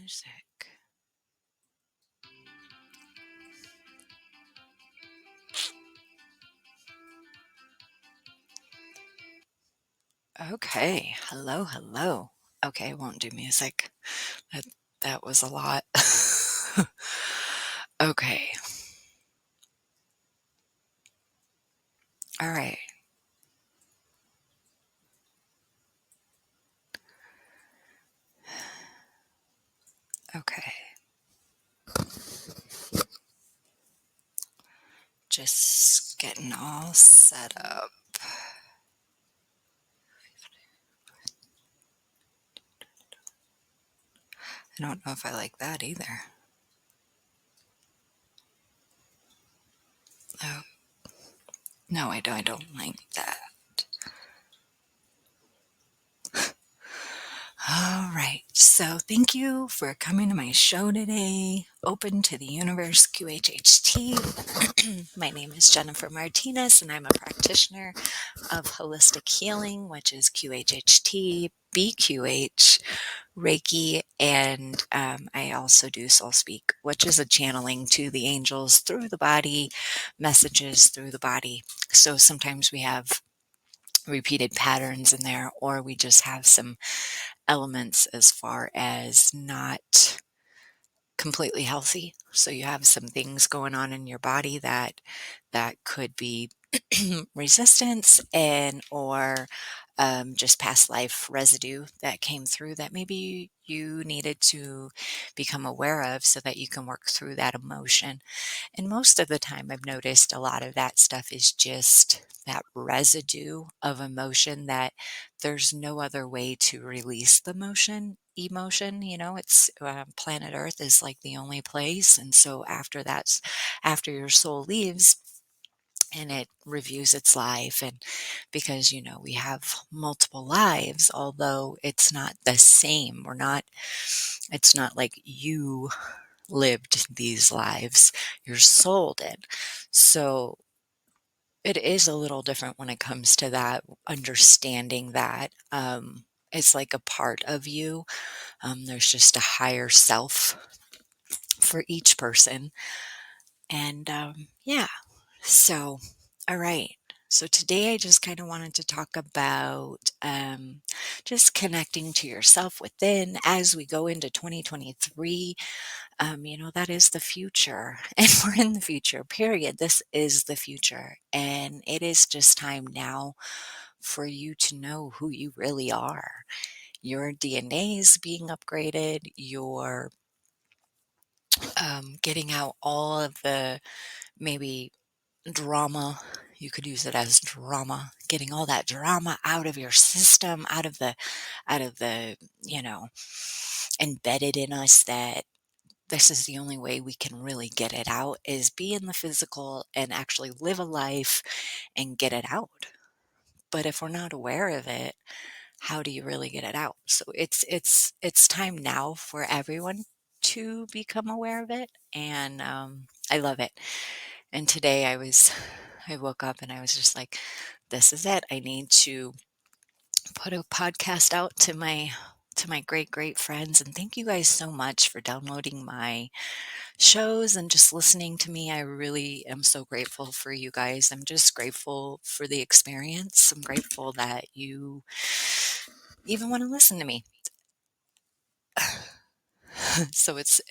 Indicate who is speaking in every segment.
Speaker 1: music. Okay. Hello, hello. Okay, I won't do music. That that was a lot. Okay. All right. Okay. Just getting all set up. I don't know if I like that either. Oh, no, I don't like that. All right. So thank you for coming to my show today. Open to the Universe QHHT. My name is Jennifer Martinez, and I'm a practitioner of holistic healing, which is QHHT, BQH, Reiki, and I also do Soul Speak, which is a channeling to the angels through the body, messages through the body. So sometimes we have repeated patterns in there, or we just have some elements as far as not completely healthy. So you have some things going on in your body that could be resistance and or just past life residue that came through that maybe you needed to become aware of so that you can work through that emotion. And most of the time, I've noticed a lot of that stuff is just that residue of emotion that there's no other way to release the emotion. It's planet Earth is like the only place. And so after your soul leaves, and it reviews its life, and because we have multiple lives, although it's not the same, it's not like you lived these lives, your soul did. So it is a little different when it comes to that, understanding that it's like a part of you. There's just a higher self for each person. And yeah, so, all right. So today I just kind of wanted to talk about just connecting to yourself within as we go into 2023. That is the future, and we're in the future, period. This is the future, and it is just time now for you to know who you really are. Your DNA is being upgraded. You're getting out all of the maybe drama. You could use it as drama, getting all that drama out of your system, out of the you know embedded in us, that this is the only way we can really get it out, is be in the physical and actually live a life and get it out. But if we're not aware of it, how do you really get it out? So it's time now for everyone to become aware of it, and I love it. And today I woke up and I was just like, this is it. I need to put a podcast out to my great friends, and thank you guys so much for downloading my shows and just listening to me. I really am so grateful for you guys. I'm just grateful for the experience. I'm grateful that you even want to listen to me. So it's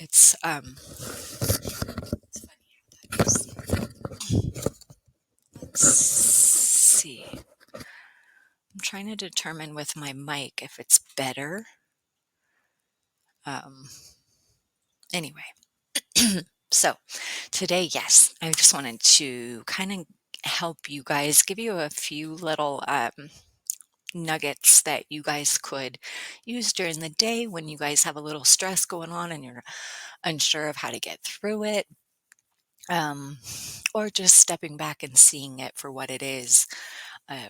Speaker 1: let's see. I'm trying to determine with my mic if it's better. Um, anyway, so today, yes, I just wanted to kind of help you guys, give you a few little nuggets that you guys could use during the day when you guys have a little stress going on and you're unsure of how to get through it. Um, or just stepping back and seeing it for what it is.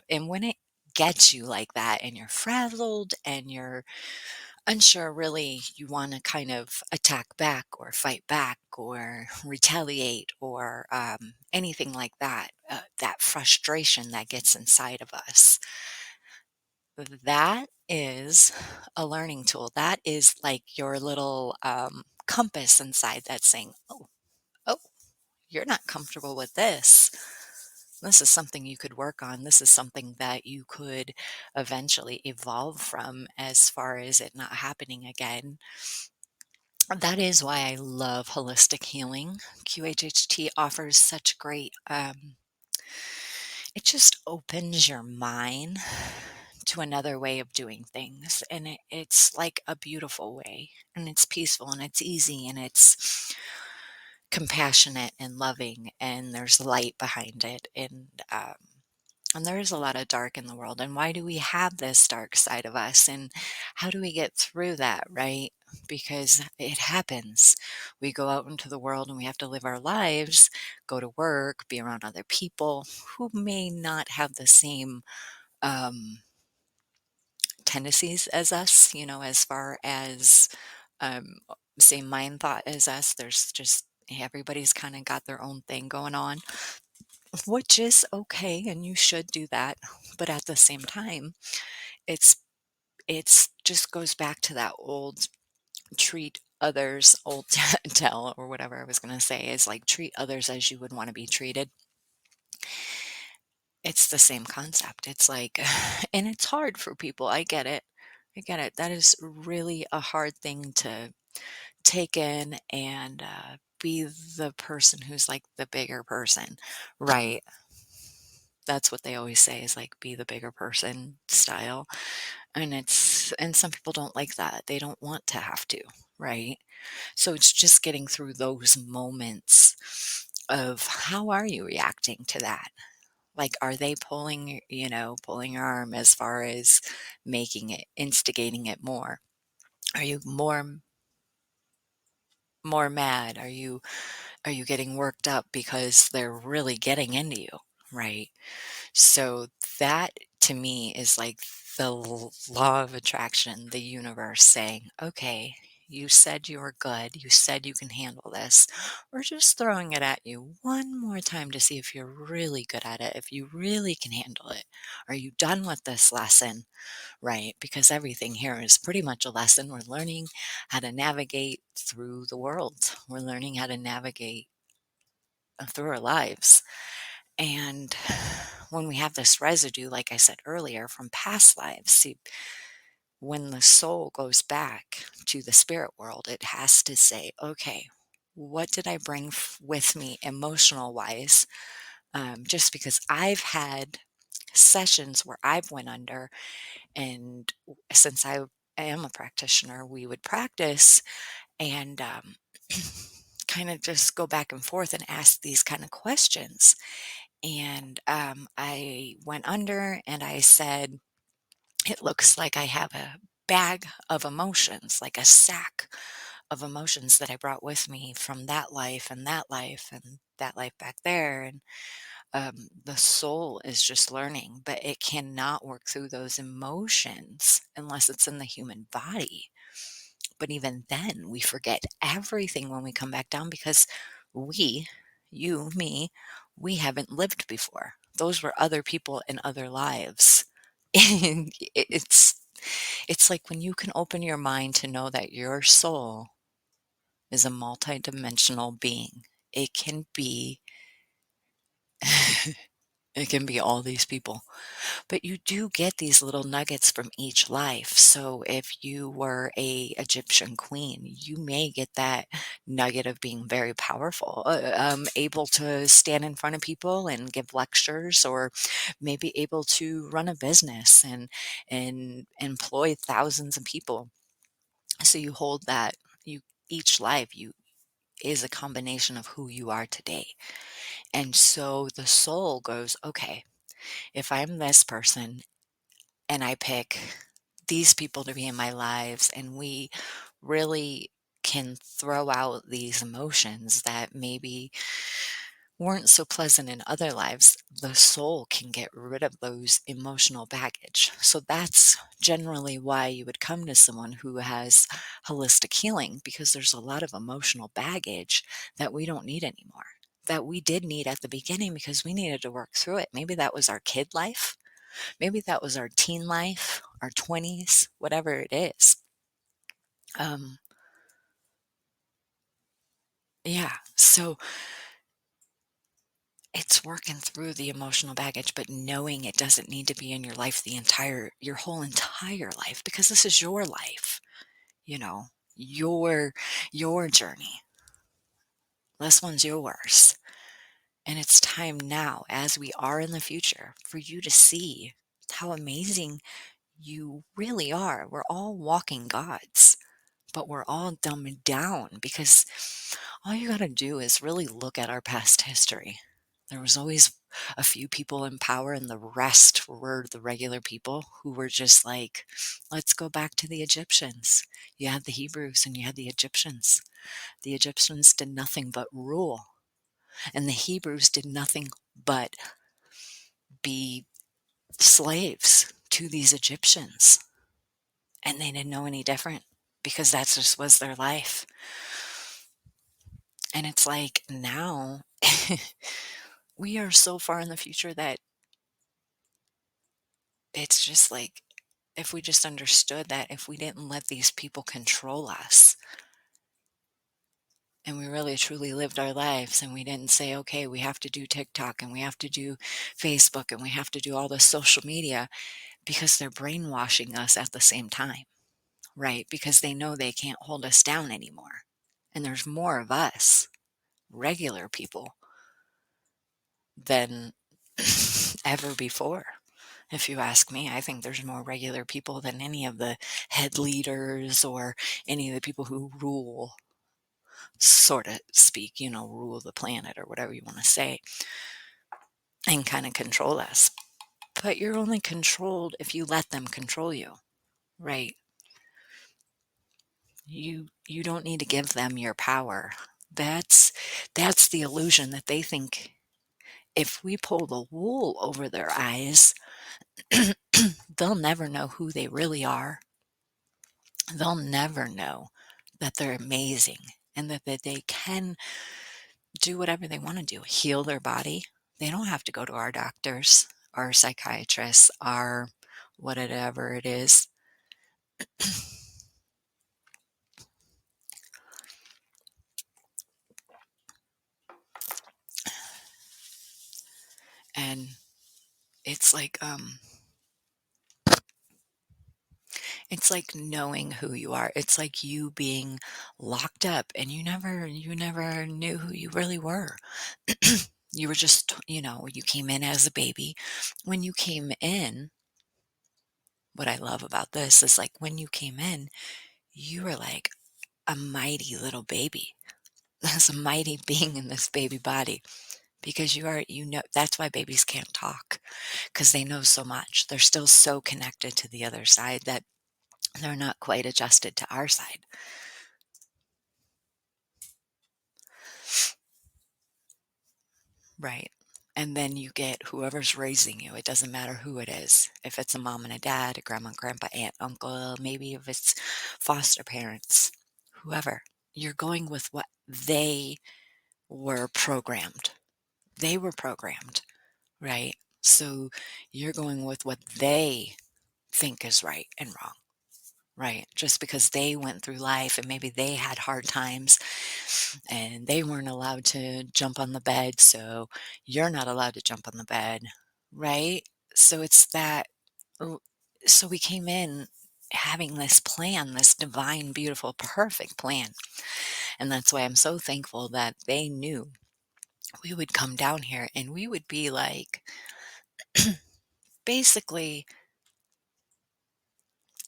Speaker 1: And when it gets you like that and you're frazzled and you're unsure, really, you want to kind of attack back or fight back or retaliate or anything like that, that frustration that gets inside of us. that is a learning tool. That is like your little compass inside that's saying, oh, you're not comfortable with this. This is something you could work on. This is something that you could eventually evolve from as far as it not happening again. That is why I love holistic healing. QHHT offers such great, it just opens your mind to another way of doing things. And it's like a beautiful way, and it's peaceful, and it's easy, and it's compassionate and loving, and there's light behind it. And there is a lot of dark in the world. And why do we have this dark side of us? And how do we get through that, right? Because it happens. We go out into the world and we have to live our lives, go to work, be around other people who may not have the same um, tendencies as us, as far as um, same mind thought as us. There's just everybody's kind of got their own thing going on, which is okay, and you should do that. But at the same time, it's it's just goes back to that old treat others, old tell, or whatever I was going to say, is like treat others as you would want to be treated. It's the same concept. It's like, and it's hard for people. I get it. I get it. That is really a hard thing to take in and be the person who's like the bigger person, right? That's what they always say, is like be the bigger person style. And some people don't like that. They don't want to have to, right? So it's just getting through those moments of how are you reacting to that? Like, are they pulling your arm as far as making it, instigating it more? Are you more mad? Are you getting worked up because they're really getting into you, right? So that to me is like the law of attraction, the universe saying, okay, you said you were good. You said you can handle this. We're just throwing it at you one more time to see if you're really good at it, if you really can handle it. Are you done with this lesson? Right? Because everything here is pretty much a lesson. We're learning how to navigate through the world, we're learning how to navigate through our lives. And when we have this residue, like I said earlier, from past lives, see, when the soul goes back to the spirit world, it has to say, okay, what did I bring with me emotional wise? Just because I've had sessions where I've went under, and since I am a practitioner, we would practice and kind of just go back and forth and ask these kind of questions. And I went under and I said, it looks like I have a bag of emotions, like a sack of emotions that I brought with me from that life and that life and that life back there. And the soul is just learning, but it cannot work through those emotions unless it's in the human body. But even then, we forget everything when we come back down because we, you, me, we haven't lived before. Those were other people in other lives. And it's like when you can open your mind to know that your soul is a multidimensional being. It can be it can be all these people. But you do get these little nuggets from each life. So if you were a Egyptian queen, you may get that nugget of being very powerful, able to stand in front of people and give lectures, or maybe able to run a business and employ thousands of people. So you hold that. You each life you is a combination of who you are today. And so the soul goes, okay, if I'm this person and I pick these people to be in my lives, and we really can throw out these emotions that maybe weren't so pleasant in other lives, the soul can get rid of those emotional baggage. So that's generally why you would come to someone who has holistic healing, because there's a lot of emotional baggage that we don't need anymore, that we did need at the beginning because we needed to work through it. Maybe that was our kid life. Maybe that was our teen life, our 20s, whatever it is. Yeah, so it's working through the emotional baggage, but knowing it doesn't need to be in your life your whole entire life, because this is your life, you know, your your journey. This one's yours. And it's time now, as we are in the future, for you to see how amazing you really are. We're all walking gods, but we're all dumbed down because all you got to do is really look at our past history. There was always a few people in power, and the rest were the regular people who were just like, let's go back to the Egyptians. You had the Hebrews and you had the Egyptians. The Egyptians did nothing but rule, and the Hebrews did nothing but be slaves to these Egyptians. And they didn't know any different because that just was their life. And it's like now we are so far in the future that it's just like, if we just understood that if we didn't let these people control us and we really truly lived our lives and we didn't say, okay, we have to do TikTok and we have to do Facebook and we have to do all this social media, because they're brainwashing us at the same time, right? Because they know they can't hold us down anymore. And there's more of us, regular people, than ever before. If you ask me, I think there's more regular people than any of the head leaders or any of the people who rule, sort of speak, rule the planet or whatever you want to say, and kind of control us. But you're only controlled if you let them control you, right? You don't need to give them your power. That's the illusion that they think. If we pull the wool over their eyes, they'll never know who they really are. They'll never know that they're amazing and that they can do whatever they want to do, heal their body. They don't have to go to our doctors, our psychiatrists, our whatever it is. And it's like knowing who you are. It's like you being locked up and you never knew who you really were. You were just, you came in as a baby. When you came in, what I love about this is, like, when you came in, you were like a mighty little baby. There's a mighty being in this baby body, because that's why babies can't talk, because they know so much. They're still so connected to the other side that they're not quite adjusted to our side. Right. And then you get whoever's raising you. It doesn't matter who it is. If it's a mom and a dad, a grandma, grandpa, aunt, uncle, maybe if it's foster parents, whoever, you're going with what they were programmed. They were programmed, right? So you're going with what they think is right and wrong. Right. Just because they went through life and maybe they had hard times and they weren't allowed to jump on the bed. So you're not allowed to jump on the bed. Right. So it's that. uh, So we came in having this plan, this divine, beautiful, perfect plan. And that's why I'm so thankful that they knew we would come down here and we would be like, basically,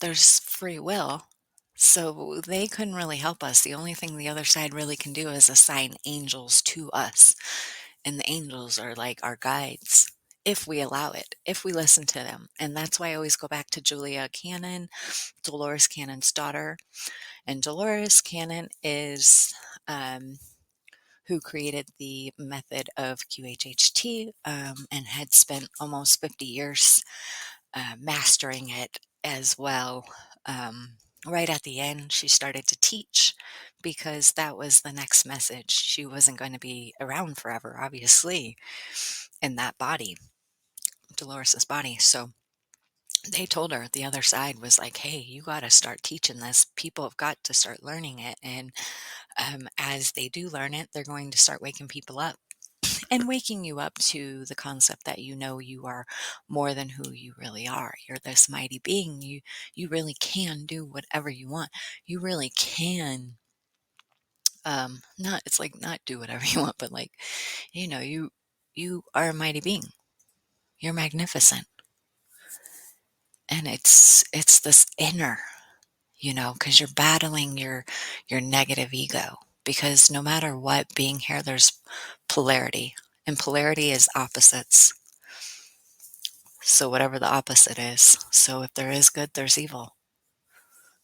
Speaker 1: there's free will. So they couldn't really help us. The only thing the other side really can do is assign angels to us. And the angels are like our guides, if we allow it, if we listen to them. And that's why I always go back to Julia Cannon, Dolores Cannon's daughter. And Dolores Cannon is who created the method of QHHT, and had spent almost 50 years mastering it as well. Right at the end, she started to teach, because that was the next message. She wasn't going to be around forever, obviously, in that body, Dolores's body. So they told her, the other side was like, hey, you got to start teaching this. People have got to start learning it. And as they do learn it, they're going to start waking people up and waking you up to the concept that you know you are more than who you really are. You're this mighty being. You really can do whatever you want. You really can not it's like not do whatever you want, but like, you are a mighty being. You're magnificent. And it's this inner, because you're battling your negative ego. Because no matter what, being here, there's polarity, and polarity is opposites. So whatever the opposite is, so if there is good, there's evil,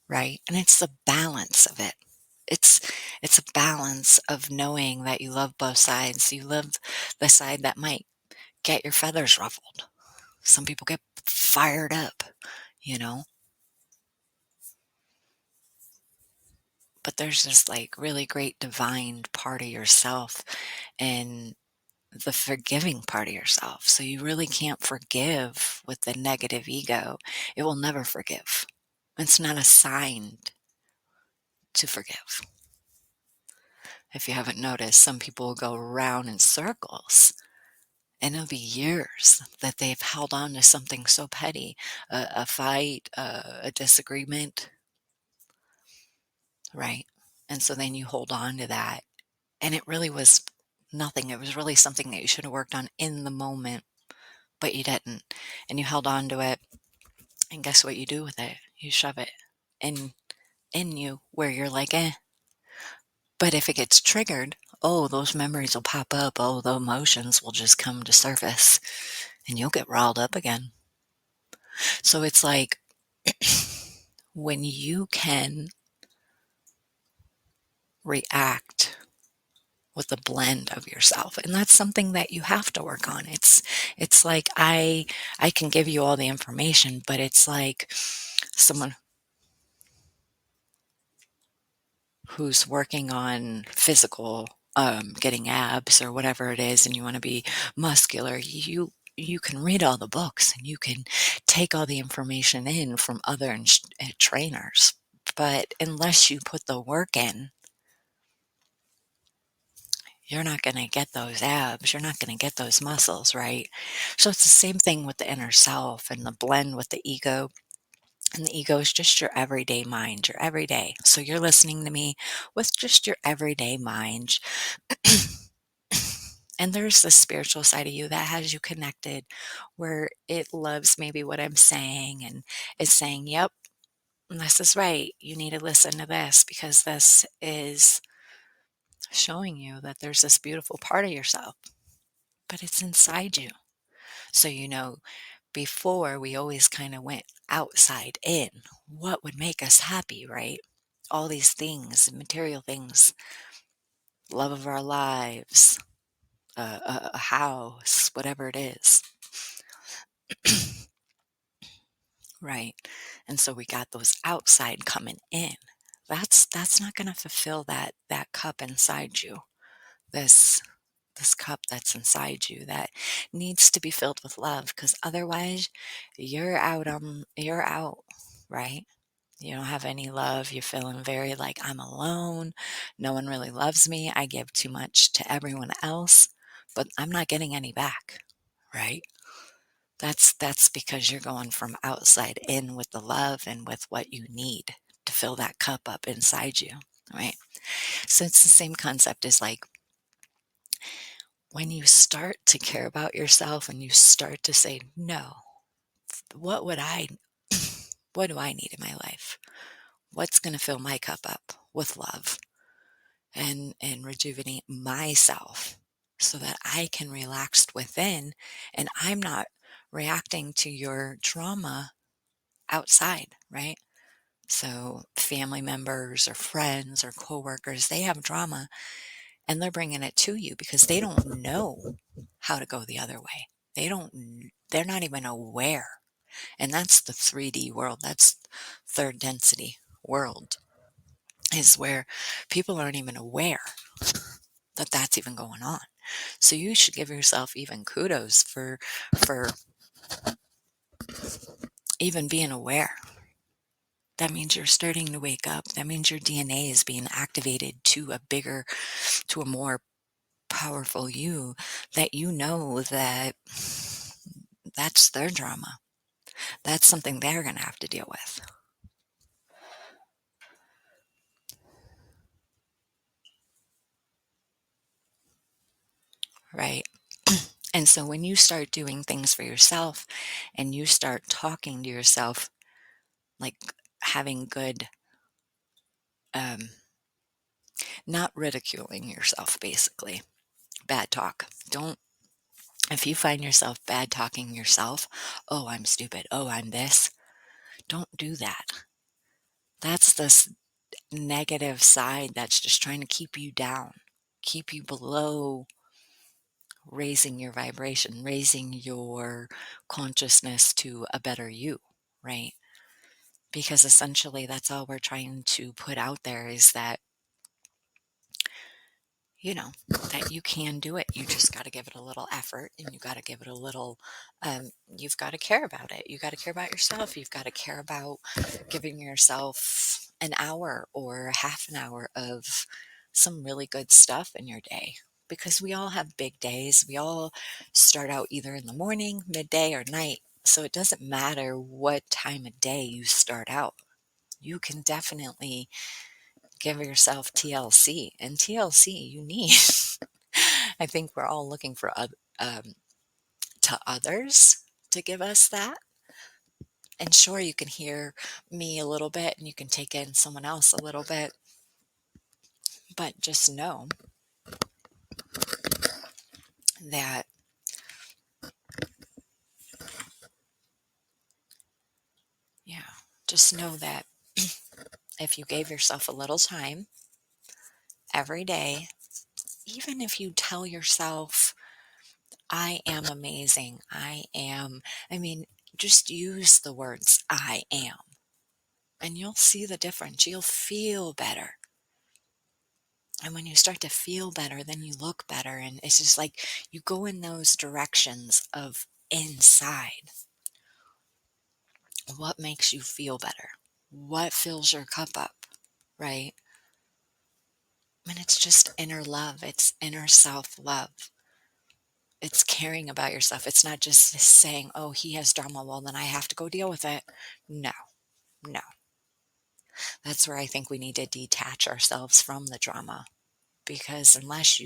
Speaker 1: right? And it's the balance of it. It's it's a balance of knowing that you love both sides. You love the side that might get your feathers ruffled. Some people get fired up, you know, but there's this like really great divine part of yourself and the forgiving part of yourself. So you really can't forgive with the negative ego. It will never forgive. It's not assigned to forgive. If you haven't noticed, some people will go around in circles and it'll be years that they've held on to something so petty, a fight, a disagreement, right? And so then you hold on to that. And it really was nothing. It was really something that you should have worked on in the moment, but you didn't. And you held on to it. And guess what you do with it? You shove it in you where you're like, eh. But if it gets triggered, oh, those memories will pop up. Oh, the emotions will just come to surface and you'll get riled up again. So it's like when you can react with a blend of yourself, and that's something that you have to work on. It's like I can give you all the information, but it's like someone who's working on physical, getting abs or whatever it is, and you want to be muscular. You can read all the books and you can take all the information in from other trainers, but unless you put the work in, you're not going to get those abs. You're not going to get those muscles, right? So it's the same thing with the inner self and the blend with the ego. And the ego is just your everyday mind, your everyday. So you're listening to me with just your everyday mind. And there's the spiritual side of you that has you connected, where it loves maybe what I'm saying and is saying, yep, this is right. You need to listen to this because this is showing you that there's this beautiful part of yourself, but it's inside you. So, before we always kind of went outside in. What would make us happy, right? All these things, material things, love of our lives, a house, whatever it is, right? And so we got those outside coming in. That's not going to fulfill that cup inside you. This this cup that's inside you that needs to be filled with love, because otherwise you're out, right? You don't have any love. You're feeling very like, I'm alone. No one really loves me. I give too much to everyone else, but I'm not getting any back, right? That's because you're going from outside in with the love and with what you need to fill that cup up inside you, right? So it's the same concept as like when you start to care about yourself and you start to say, no, what would I, what do I need in my life? What's going to fill my cup up with love and rejuvenate myself so that I can relax within and I'm not reacting to your trauma outside, right? So family members or friends or coworkers, they have drama and they're bringing it to you because they don't know how to go the other way. They're not even aware. And that's the 3D world. That's third density world, is where people aren't even aware that that's even going on. So you should give yourself even kudos for even being aware. That means you're starting to wake up. That means your DNA is being activated to a more powerful you, that you know that that's their drama. That's something they're going to have to deal with. Right? And so when you start doing things for yourself and you start talking to yourself, like having good, um, not ridiculing yourself, basically, bad talk. Don't, if you find yourself bad talking yourself, oh, I'm stupid, oh, I'm this, don't do that. That's this negative side that's just trying to keep you down, keep you below raising your vibration, raising your consciousness to a better you, right? Because essentially that's all we're trying to put out there is that, that you can do it. You just got to give it a little effort, and you got to give it a little, you've got to care about it. You got to care about yourself. You've got to care about giving yourself an hour or half an hour of some really good stuff in your day. Because we all have big days. We all start out either in the morning, midday, or night. So it doesn't matter what time of day you start out. You can definitely give yourself TLC. And TLC you need. I think we're all looking for to others to give us that. And sure, you can hear me a little bit and you can take in someone else a little bit. But just know that, yeah, just know that if you gave yourself a little time every day, even if you tell yourself, I am amazing, I mean, just use the words I am, and you'll see the difference. You'll feel better. And when you start to feel better, then you look better. And it's just like you go in those directions of inside. What makes you feel better? What fills your cup up, right? And it's just inner love. It's inner self-love. It's caring about yourself. It's not just saying, oh, he has drama, well, then I have to go deal with it. No, no. That's where I think we need to detach ourselves from the drama. Because unless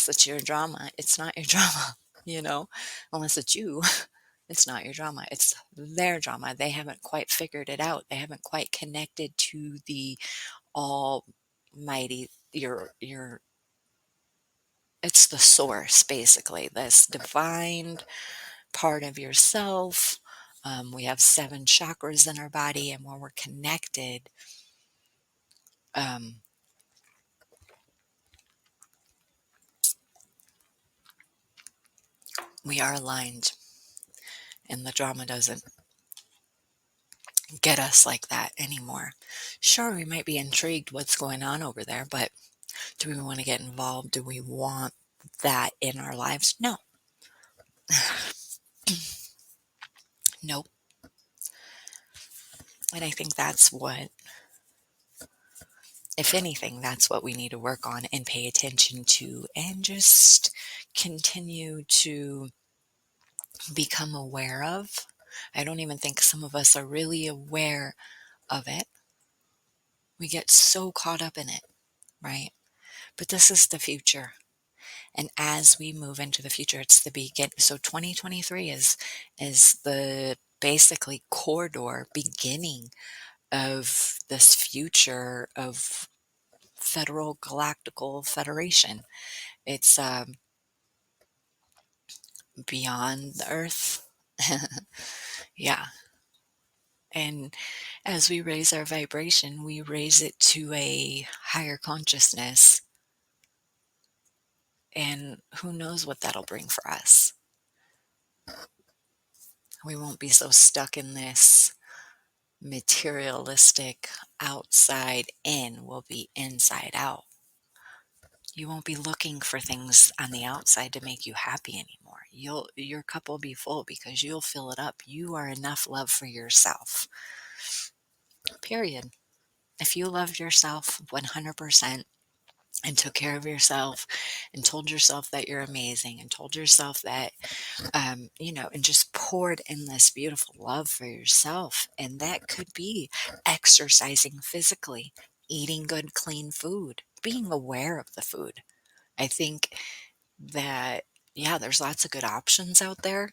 Speaker 1: it's your drama, it's not your drama, unless it's you, it's not your drama, it's their drama. They haven't quite figured it out. They haven't quite connected to the almighty, it's the source, basically, this divine part of yourself. We have 7 chakras in our body, and when we're connected, um, we are aligned, and the drama doesn't get us like that anymore. Sure, we might be intrigued what's going on over there, but do we want to get involved? Do we want that in our lives? No. Nope. And I think that's what, if anything, that's what we need to work on and pay attention to, and just continue to become aware of. I don't even think some of us are really aware of it. We get so caught up in it, right? But this is the future. And as we move into the future, it's the begin. So 2023 is the basically corridor beginning of this future of federal galactical federation. It's beyond the Earth. Yeah. And as we raise our vibration, we raise it to a higher consciousness. And who knows what that'll bring for us. We won't be so stuck in this materialistic outside in. We'll be inside out. You won't be looking for things on the outside to make you happy anymore. Your cup will be full because you'll fill it up. You are enough love for yourself. Period. If you loved yourself 100% and took care of yourself and told yourself that you're amazing and told yourself that and just poured in this beautiful love for yourself. And that could be exercising physically, eating good, clean food, being aware of the food. I think that, yeah, there's lots of good options out there.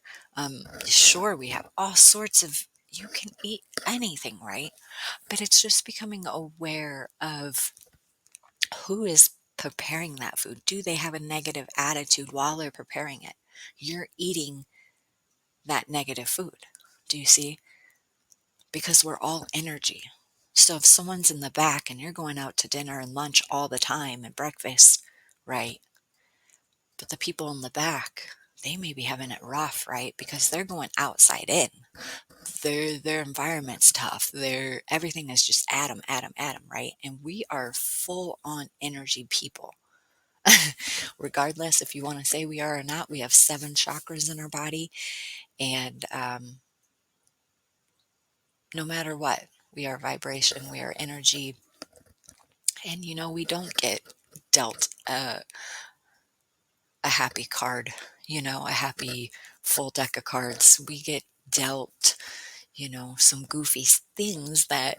Speaker 1: Sure, we have all sorts of, you can eat anything, right? But it's just becoming aware of who is preparing that food. Do they have a negative attitude while they're preparing it? You're eating that negative food. Do you see? Because we're all energy. So if someone's in the back and you're going out to dinner and lunch all the time and breakfast, right? But the people in the back, they may be having it rough, right? Because they're going outside in. Their environment's tough. Everything is just atom, atom, atom, right? And we are full on energy people. Regardless if you want to say we are or not, we have 7 chakras in our body. And no matter what, we are vibration, we are energy. And we don't get dealt a happy card, a happy full deck of cards. We get dealt, some goofy things that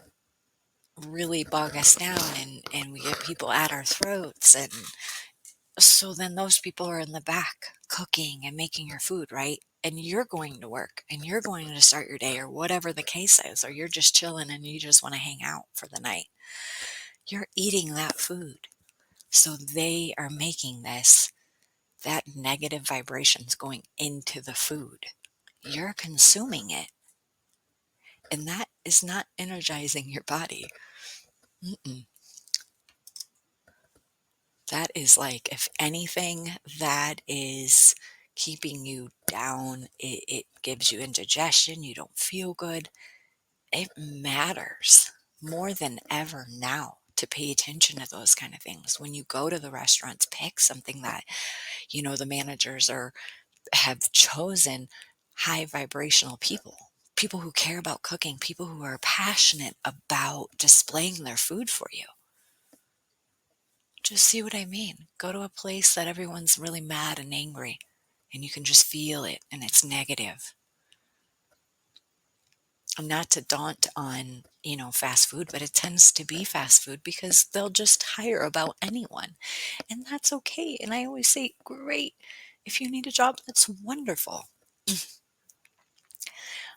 Speaker 1: really bog us down, and we get people at our throats. And so then those people are in the back cooking and making your food, right? And you're going to work and you're going to start your day or whatever the case is, or you're just chilling and you just want to hang out for the night. You're eating that food. So they are making that negative vibrations going into the food. You're consuming it. And that is not energizing your body. Mm-mm. That is like, if anything, that is keeping you down. It gives you indigestion. You don't feel good. It matters more than ever now to pay attention to those kind of things. When you go to the restaurants, pick something that, the managers have chosen high vibrational people. People who care about cooking, people who are passionate about displaying their food for you. Just see what I mean. Go to a place that everyone's really mad and angry, and you can just feel it, and it's negative. And not to daunt on, fast food, but it tends to be fast food because they'll just hire about anyone. And that's okay. And I always say, great. If you need a job, that's wonderful.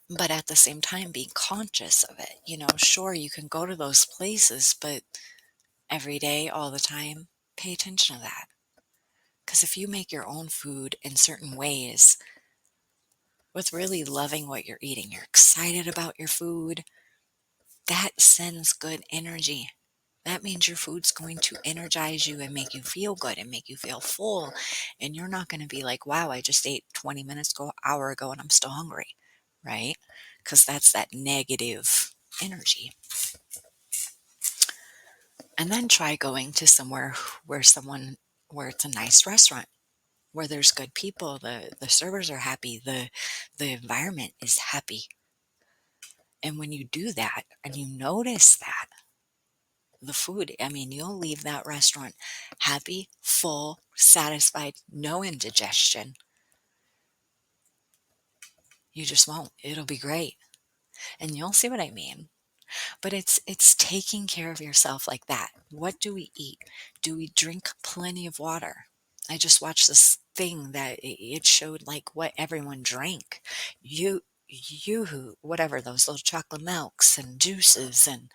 Speaker 1: But at the same time, being conscious of it. Sure, you can go to those places, but every day, all the time, pay attention to that. Because if you make your own food in certain ways, with really loving what you're eating, you're excited about your food, that sends good energy. That means your food's going to energize you and make you feel good and make you feel full. And you're not going to be like, wow, I just ate 20 minutes ago, hour ago, and I'm still hungry, right? Because that's that negative energy. And then try going to somewhere where it's a nice restaurant, where there's good people, the servers are happy, the environment is happy. And when you do that and you notice that, the food, you'll leave that restaurant happy, full, satisfied, no indigestion. You just won't. It'll be great. And you'll see what I mean. But it's taking care of yourself like that. What do we eat? Do we drink plenty of water? I just watched this thing that it showed like what everyone drank. Whatever, those little chocolate milks and juices, and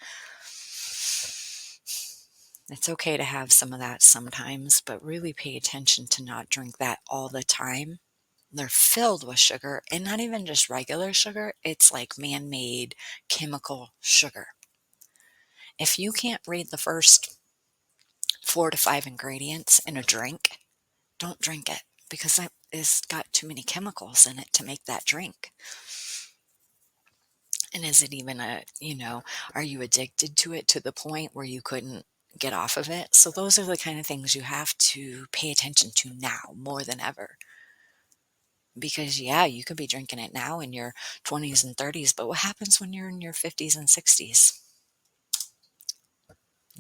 Speaker 1: it's okay to have some of that sometimes, but really pay attention to not drink that all the time. They're filled with sugar, and not even just regular sugar, it's like man-made chemical sugar. If you can't read the first 4 to 5 ingredients in a drink, don't drink it, because that has got too many chemicals in it to make that drink. And is it even are you addicted to it to the point where you couldn't get off of it. So those are the kind of things you have to pay attention to now more than ever. Because yeah, you could be drinking it now in your 20s and 30s, but what happens when you're in your 50s and 60s?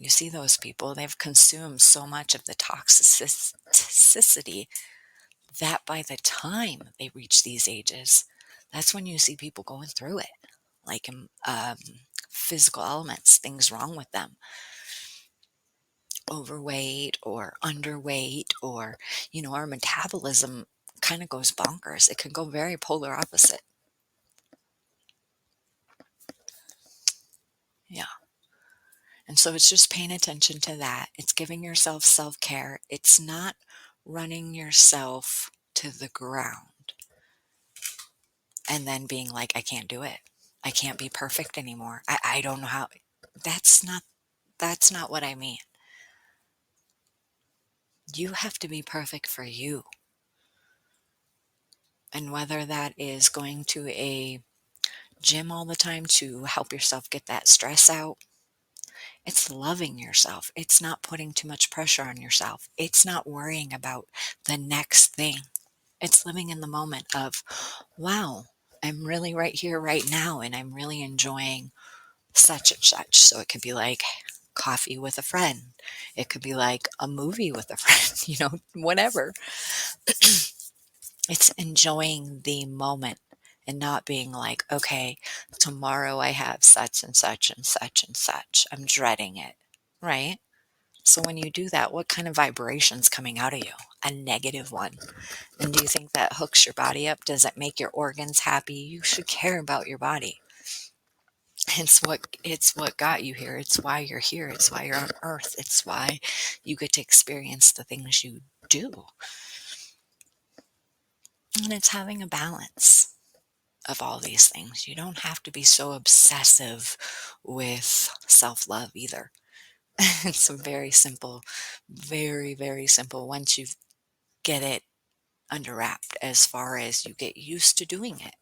Speaker 1: You see those people, they've consumed so much of the toxicity that by the time they reach these ages, that's when you see people going through it, like physical elements, things wrong with them, overweight or underweight, or, our metabolism kind of goes bonkers. It can go very polar opposite. Yeah. And so it's just paying attention to that. It's giving yourself self-care. It's not running yourself to the ground and then being like, I can't do it. I can't be perfect anymore. I don't know how. That's not that's not what I mean. You have to be perfect for you. And whether that is going to a gym all the time to help yourself get that stress out, it's loving yourself. It's not putting too much pressure on yourself. It's not worrying about the next thing. It's living in the moment of, wow, I'm really right here, right now, and I'm really enjoying such and such. So it could be like coffee with a friend. It could be like a movie with a friend, whatever. It's enjoying the moment and not being like, okay, tomorrow I have such and such and such and such. I'm dreading it, right? So when you do that, what kind of vibration's coming out of you? A negative one. And do you think that hooks your body up? Does it make your organs happy? You should care about your body. It's what got you here. It's why you're here. It's why you're on earth. It's why you get to experience the things you do. And it's having a balance of all these things. You don't have to be so obsessive with self-love either. It's a very simple, very, very simple once you get it under wrapped, as far as you get used to doing it.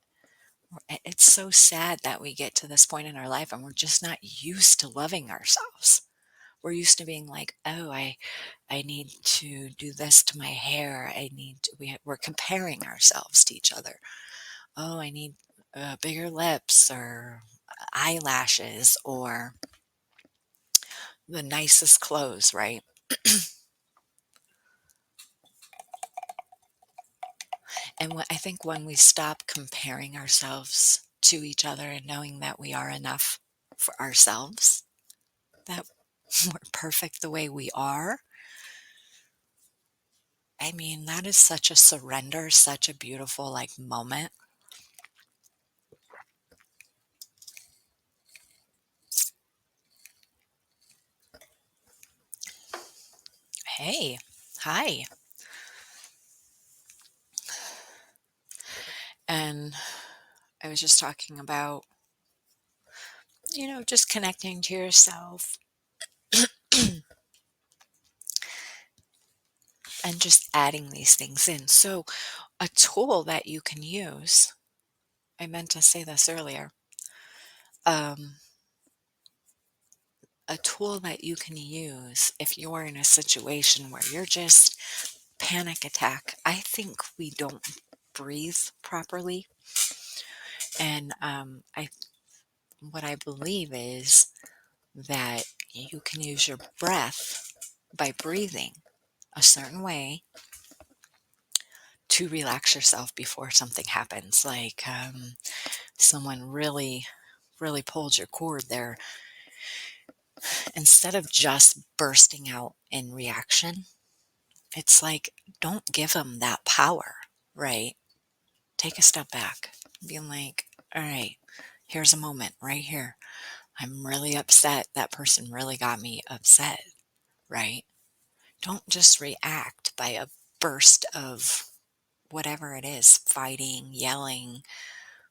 Speaker 1: It's so sad that we get to this point in our life and we're just not used to loving ourselves. We're used to being like, oh, I need to do this to my hair. We're comparing ourselves to each other. Oh, I need bigger lips or eyelashes or the nicest clothes, right? And I think when we stop comparing ourselves to each other and knowing that we are enough for ourselves, that we're perfect the way we are, I mean, that is such a surrender, such a beautiful moment. Hey, hi. And I was just talking about, just connecting to yourself and just adding these things in. So, a tool that you can use, I meant to say this earlier, um, a tool that you can use if you're in a situation where you're just panic attack. I think we don't breathe properly. And what I believe is that you can use your breath by breathing a certain way to relax yourself before something happens. Like someone really, really pulled your cord there. Instead of just bursting out in reaction, it's like, don't give them that power, right? Take a step back, being like, all right, here's a moment right here. I'm really upset. That person really got me upset, right? Don't just react by a burst of whatever it is, fighting, yelling,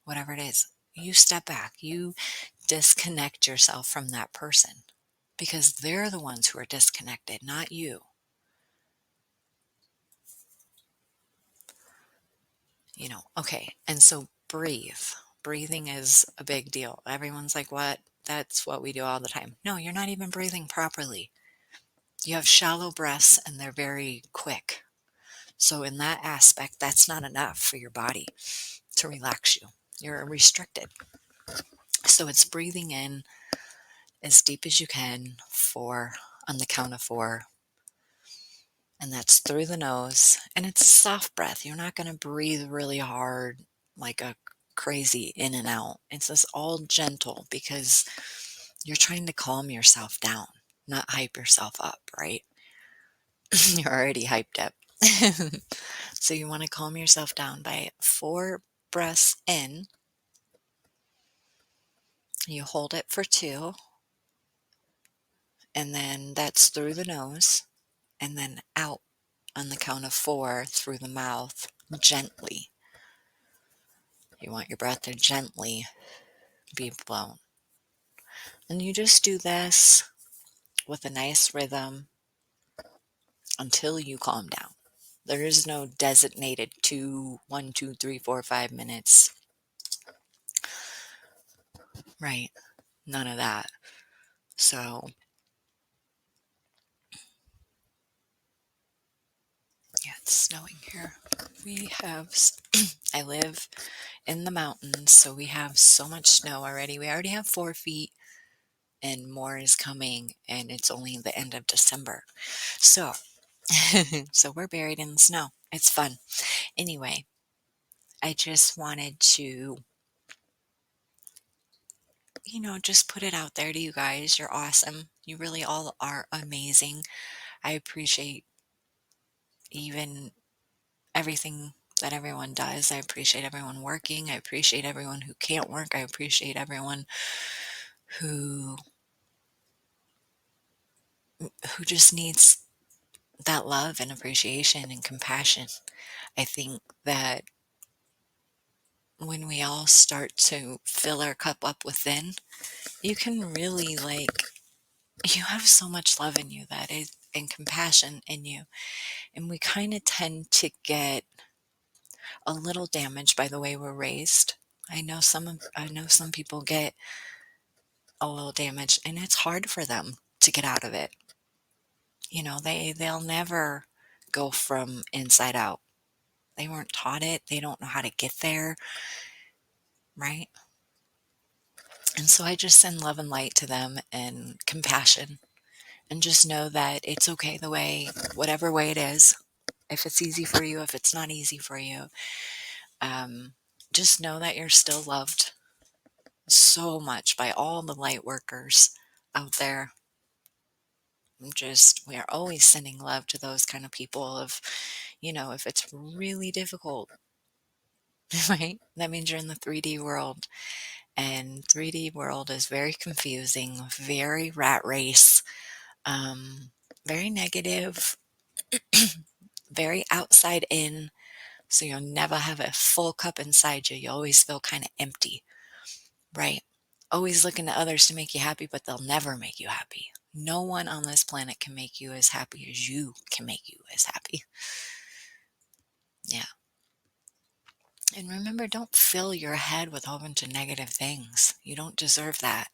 Speaker 1: whatever it is. You step back, you disconnect yourself from that person because they're the ones who are disconnected, not you. Okay. And so breathe. Breathing is a big deal. Everyone's like, what? That's what we do all the time. No, you're not even breathing properly. You have shallow breaths and they're very quick. So in that aspect, that's not enough for your body to relax you. You're restricted. So it's breathing in as deep as you can, 4 on the count of 4. And that's through the nose. And it's a soft breath. You're not going to breathe really hard like a crazy in and out. It's just all gentle because you're trying to calm yourself down, not hype yourself up, right? You're already hyped up. So you want to calm yourself down by 4 breaths in. You hold it for 2, and then that's through the nose, and then out on the count of 4 through the mouth gently. You want your breath to gently be blown. And you just do this with a nice rhythm until you calm down. There is no designated 1, 2, 3, 4, 5 minutes. Right. None of that. So, yeah, it's snowing here. I live in the mountains, so we have so much snow already. We already have 4 feet, and more is coming, and it's only the end of December. So, so we're buried in the snow. It's fun. Anyway, I just wanted to, just put it out there to you guys. You're awesome. You really all are amazing. I appreciate even everything that everyone does. I appreciate everyone working. I appreciate everyone who can't work. I appreciate everyone who just needs that love and appreciation and compassion. I think that when we all start to fill our cup up within, you can really you have so much love in you and compassion in you. And we kind of tend to get a little damaged by the way we're raised. I know some people get a little damaged, and it's hard for them to get out of it. They'll never go from inside out. They weren't taught it. They don't know how to get there, right? And so I just send love and light to them and compassion, and just know that it's okay whatever way it is. If it's easy for you, if it's not easy for you, um, just know that you're still loved so much by all the light workers out there. We are always sending love to those kind of people if it's really difficult, right? That means you're in the 3D world, and 3D world is very confusing, very rat race, very negative, very outside in. So you'll never have a full cup inside you. You always feel kind of empty, right? Always looking to others to make you happy, but they'll never make you happy. No one on this planet can make you as happy as you can make you as happy. Yeah. And remember, don't fill your head with a whole bunch of negative things. You don't deserve that.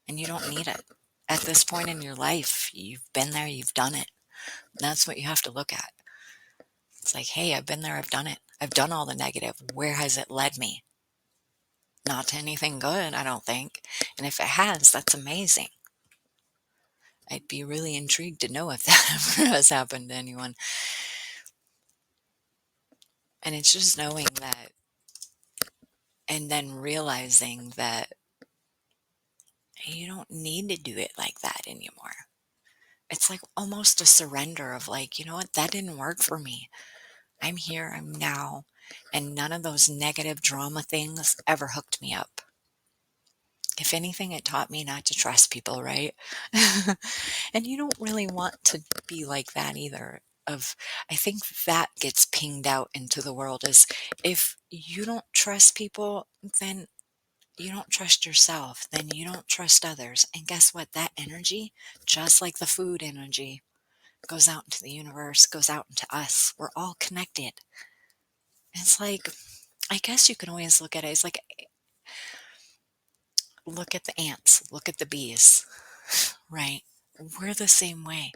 Speaker 1: And you don't need it. At this point in your life, you've been there, you've done it. That's what you have to look at. It's like, hey, I've been there, I've done it. I've done all the negative. Where has it led me? Not to anything good, I don't think. And if it has, that's amazing. I'd be really intrigued to know if that ever has happened to anyone. And it's just knowing that, and then realizing that you don't need to do it like that anymore. It's like almost a surrender of you know what, that didn't work for me. I'm here, I'm now, and none of those negative drama things ever hooked me up. If anything, it taught me not to trust people, right? And you don't really want to be like that either. I think that gets pinged out into the world is if you don't trust people, then you don't trust yourself, then you don't trust others. And guess what? That energy, just like the food energy, goes out into the universe, goes out into us. We're all connected. It's I guess you can always look at it. It's look at the ants, look at the bees, right? We're the same way.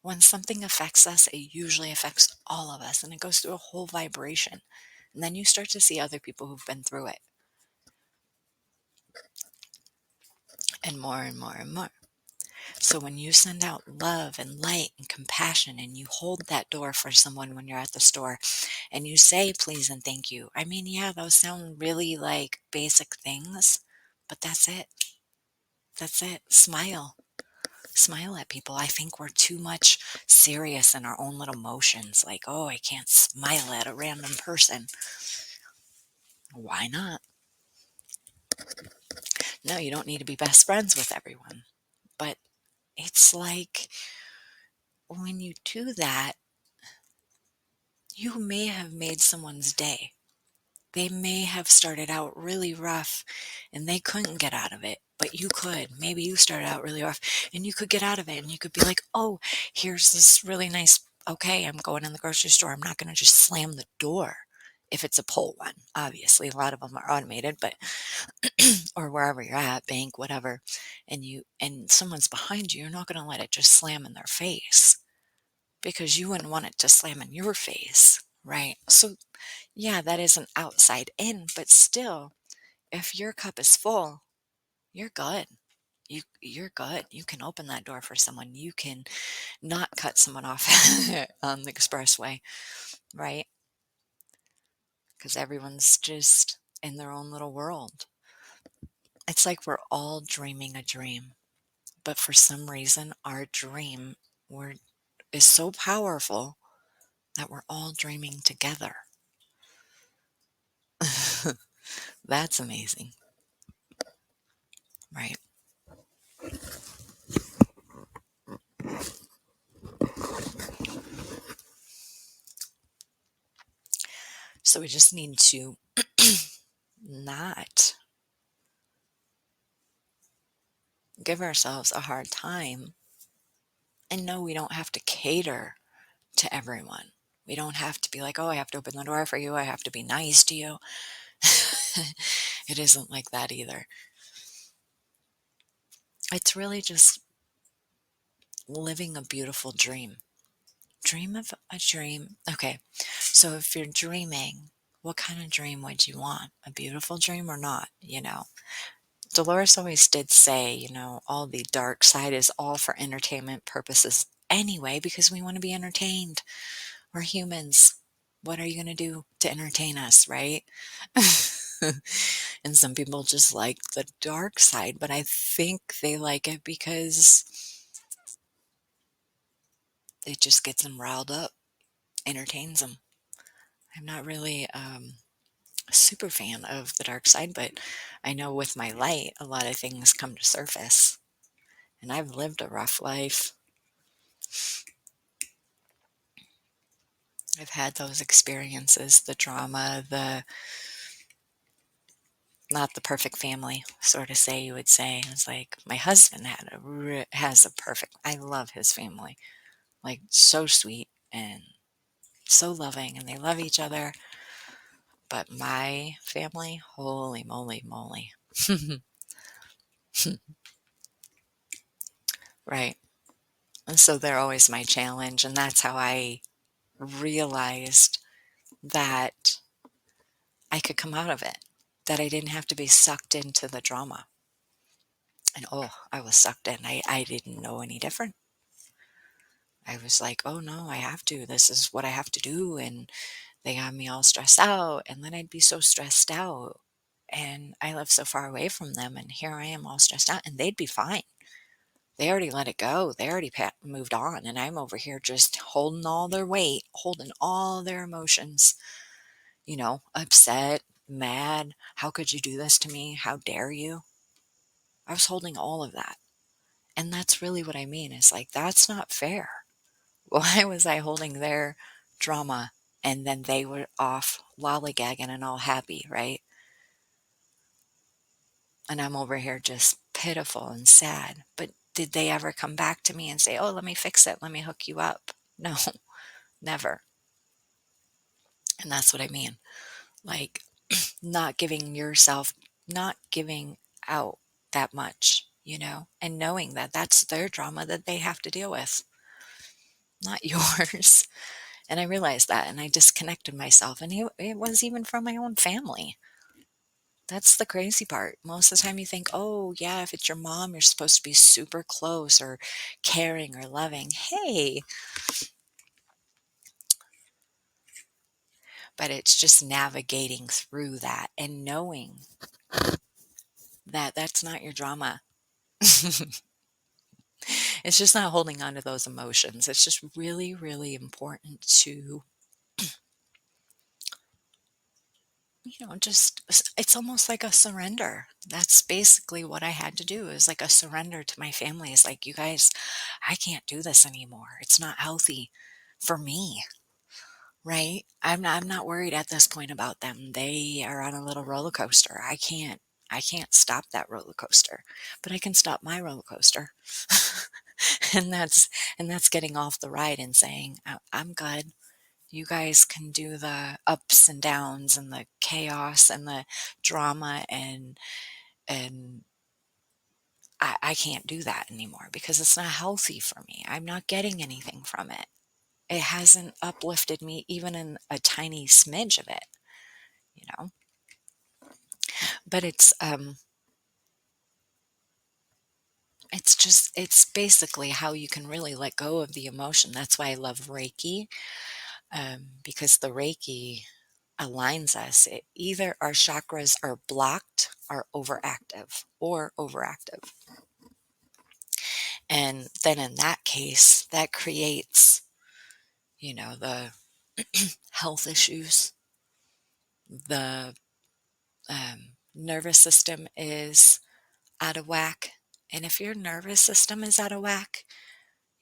Speaker 1: When something affects us, it usually affects all of us and it goes through a whole vibration. And then you start to see other people who've been through it, and more and more and more. So when you send out love and light and compassion and you hold that door for someone when you're at the store and you say please and thank you. I mean, yeah, those sound really like basic things, but that's it. That's it. Smile. Smile at people. I think we're too much serious in our own little motions. Like, oh, I can't smile at a random person. Why not? No, you don't need to be best friends with everyone. But it's like when you do that, you may have made someone's day. They may have started out really rough and they couldn't get out of it, but you could. Maybe you started out really rough and you could get out of it and you could be like, oh, here's this really nice, okay, I'm going in the grocery store. I'm not going to just slam the door if it's a pull one. Obviously, a lot of them are automated, but or wherever you're at, bank, whatever, and someone's behind you, you're not going to let it just slam in their face because you wouldn't want it to slam in your face, right? So yeah, that is an outside in, but still, if your cup is full, you're good. You're good. You can open that door for someone. You can not cut someone off on the expressway, right? Because everyone's just in their own little world. It's like we're all dreaming a dream, but for some reason, our dream is so powerful that we're all dreaming together. That's amazing, right? So we just need to not give ourselves a hard time and know we don't have to cater to everyone. We don't have to be like, oh, I have to open the door for you. I have to be nice to you. It isn't like that either. It's really just living a beautiful dream. Dream of a dream. Okay, so if you're dreaming, what kind of dream would you want? A beautiful dream or not? Dolores always did say, all the dark side is all for entertainment purposes anyway, because we want to be entertained. We're humans. What are you going to do to entertain us, right? And some people just like the dark side, but I think they like it because it just gets them riled up, entertains them. I'm not really a super fan of the dark side, but I know with my light, a lot of things come to surface. And I've lived a rough life. I've had those experiences, the drama, not the perfect family, sort of say you would say. It's like my husband has a perfect, I love his family. Like so sweet and so loving and they love each other. But my family, holy moly moly. Right. And so they're always my challenge. And that's how I realized that I could come out of it, that I didn't have to be sucked into the drama. And oh, I was sucked in. I didn't know any different. I was like, oh no, I have to. This is what I have to do. And they got me all stressed out. And then I'd be so stressed out. And I live so far away from them. And here I am all stressed out. And they'd be fine. They already let it go. They already moved on. And I'm over here just holding all their weight, holding all their emotions, upset, mad. How could you do this to me? How dare you? I was holding all of that. And that's really what I mean. It's like, that's not fair. Why was I holding their drama and then they were off lollygagging and all happy, right? And I'm over here just pitiful and sad. But did they ever come back to me and say, oh, let me fix it. Let me hook you up? No, never. And that's what I mean. Like not not giving out that much, and knowing that that's their drama that they have to deal with. not yours. And I realized that, and I disconnected myself, and it was even from my own family. That's the crazy part. Most of the time you think, oh, yeah, if it's your mom, you're supposed to be super close or caring or loving. Hey, but it's just navigating through that and knowing that that's not your drama. It's just not holding on to those emotions. It's just really, really important to, just, it's almost like a surrender. That's basically what I had to do, is like a surrender to my family. It's like, you guys, I can't do this anymore. It's not healthy for me. Right? I'm not worried at this point about them. They are on a little roller coaster. I can't stop that roller coaster, but I can stop my roller coaster. and that's getting off the ride and saying, I'm good. You guys can do the ups and downs and the chaos and the drama, and I can't do that anymore because it's not healthy for me. I'm not getting anything from it. It hasn't uplifted me even in a tiny smidge of it, you know. But it's basically how you can really let go of the emotion. That's why I love Reiki, because the Reiki aligns us. Either our chakras are blocked, are overactive, and then in that case, that creates, the health issues. The nervous system is out of whack. And if your nervous system is out of whack,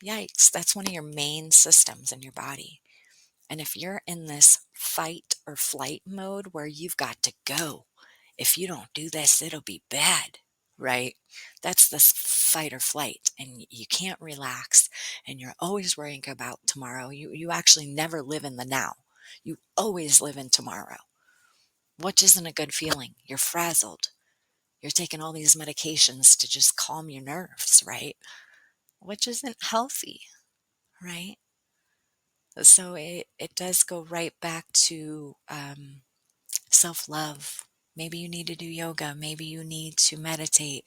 Speaker 1: yikes, that's one of your main systems in your body. And if you're in this fight or flight mode where you've got to go, if you don't do this, it'll be bad, right? That's this fight or flight, and you can't relax, and you're always worrying about tomorrow. You actually never live in the now. You always live in tomorrow, which isn't a good feeling. You're frazzled. You're taking all these medications to just calm your nerves, right? Which isn't healthy, right? So it does go right back to self love. Maybe you need to do yoga. Maybe you need to meditate.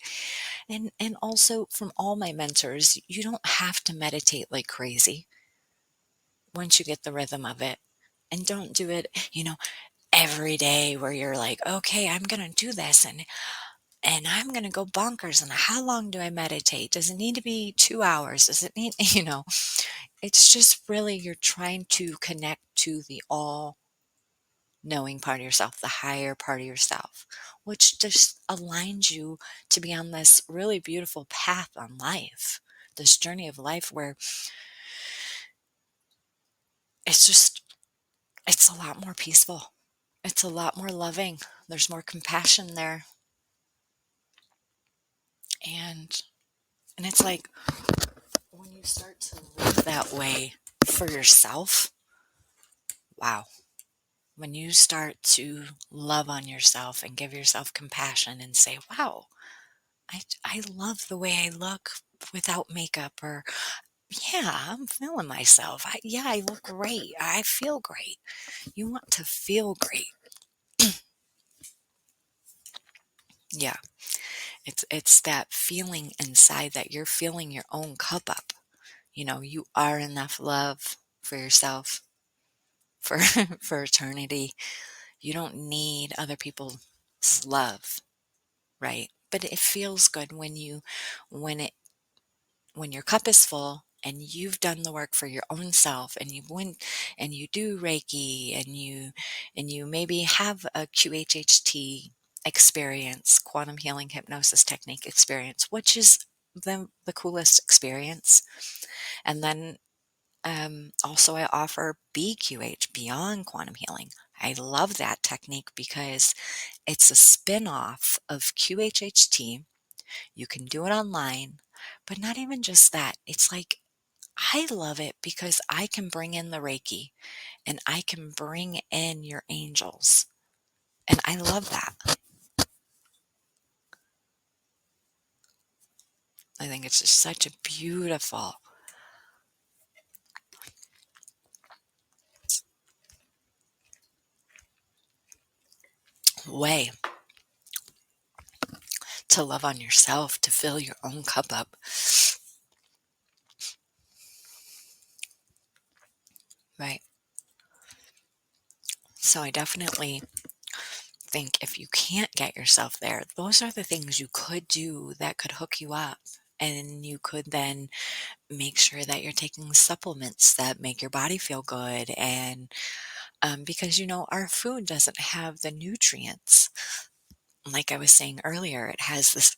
Speaker 1: And also, from all my mentors, you don't have to meditate like crazy once you get the rhythm of it. And don't do it, every day where you're like, okay, I'm going to do this, and I'm going to go bonkers. And how long do I meditate? Does it need to be 2 hours? Does it need, it's just really, you're trying to connect to the all knowing part of yourself, the higher part of yourself, which just aligns you to be on this really beautiful path on life, this journey of life where it's just, it's a lot more peaceful. It's a lot more loving. There's more compassion there. And it's like, when you start to live that way for yourself, wow. When you start to love on yourself and give yourself compassion and say, wow, I love the way I look without makeup, or yeah, I'm feeling myself. I look great. I feel great. You want to feel great. Yeah. It's that feeling inside that you're filling your own cup up. You are enough love for yourself, for for eternity. You don't need other people's love, right? But it feels good when it when your cup is full and you've done the work for your own self, and you went and you do Reiki, and you maybe have a QHHT experience, quantum healing hypnosis technique experience, which is the coolest experience. And then also I offer BQH, Beyond Quantum Healing. I love that technique because it's a spin-off of QHHT. You can do it online, but not even just that. It's like, I love it because I can bring in the Reiki and I can bring in your angels. And I love that. I think it's just such a beautiful way to love on yourself, to fill your own cup up. Right. So I definitely think if you can't get yourself there, those are the things you could do that could hook you up. And you could then make sure that you're taking supplements that make your body feel good. And because, our food doesn't have the nutrients. Like I was saying earlier, it has this,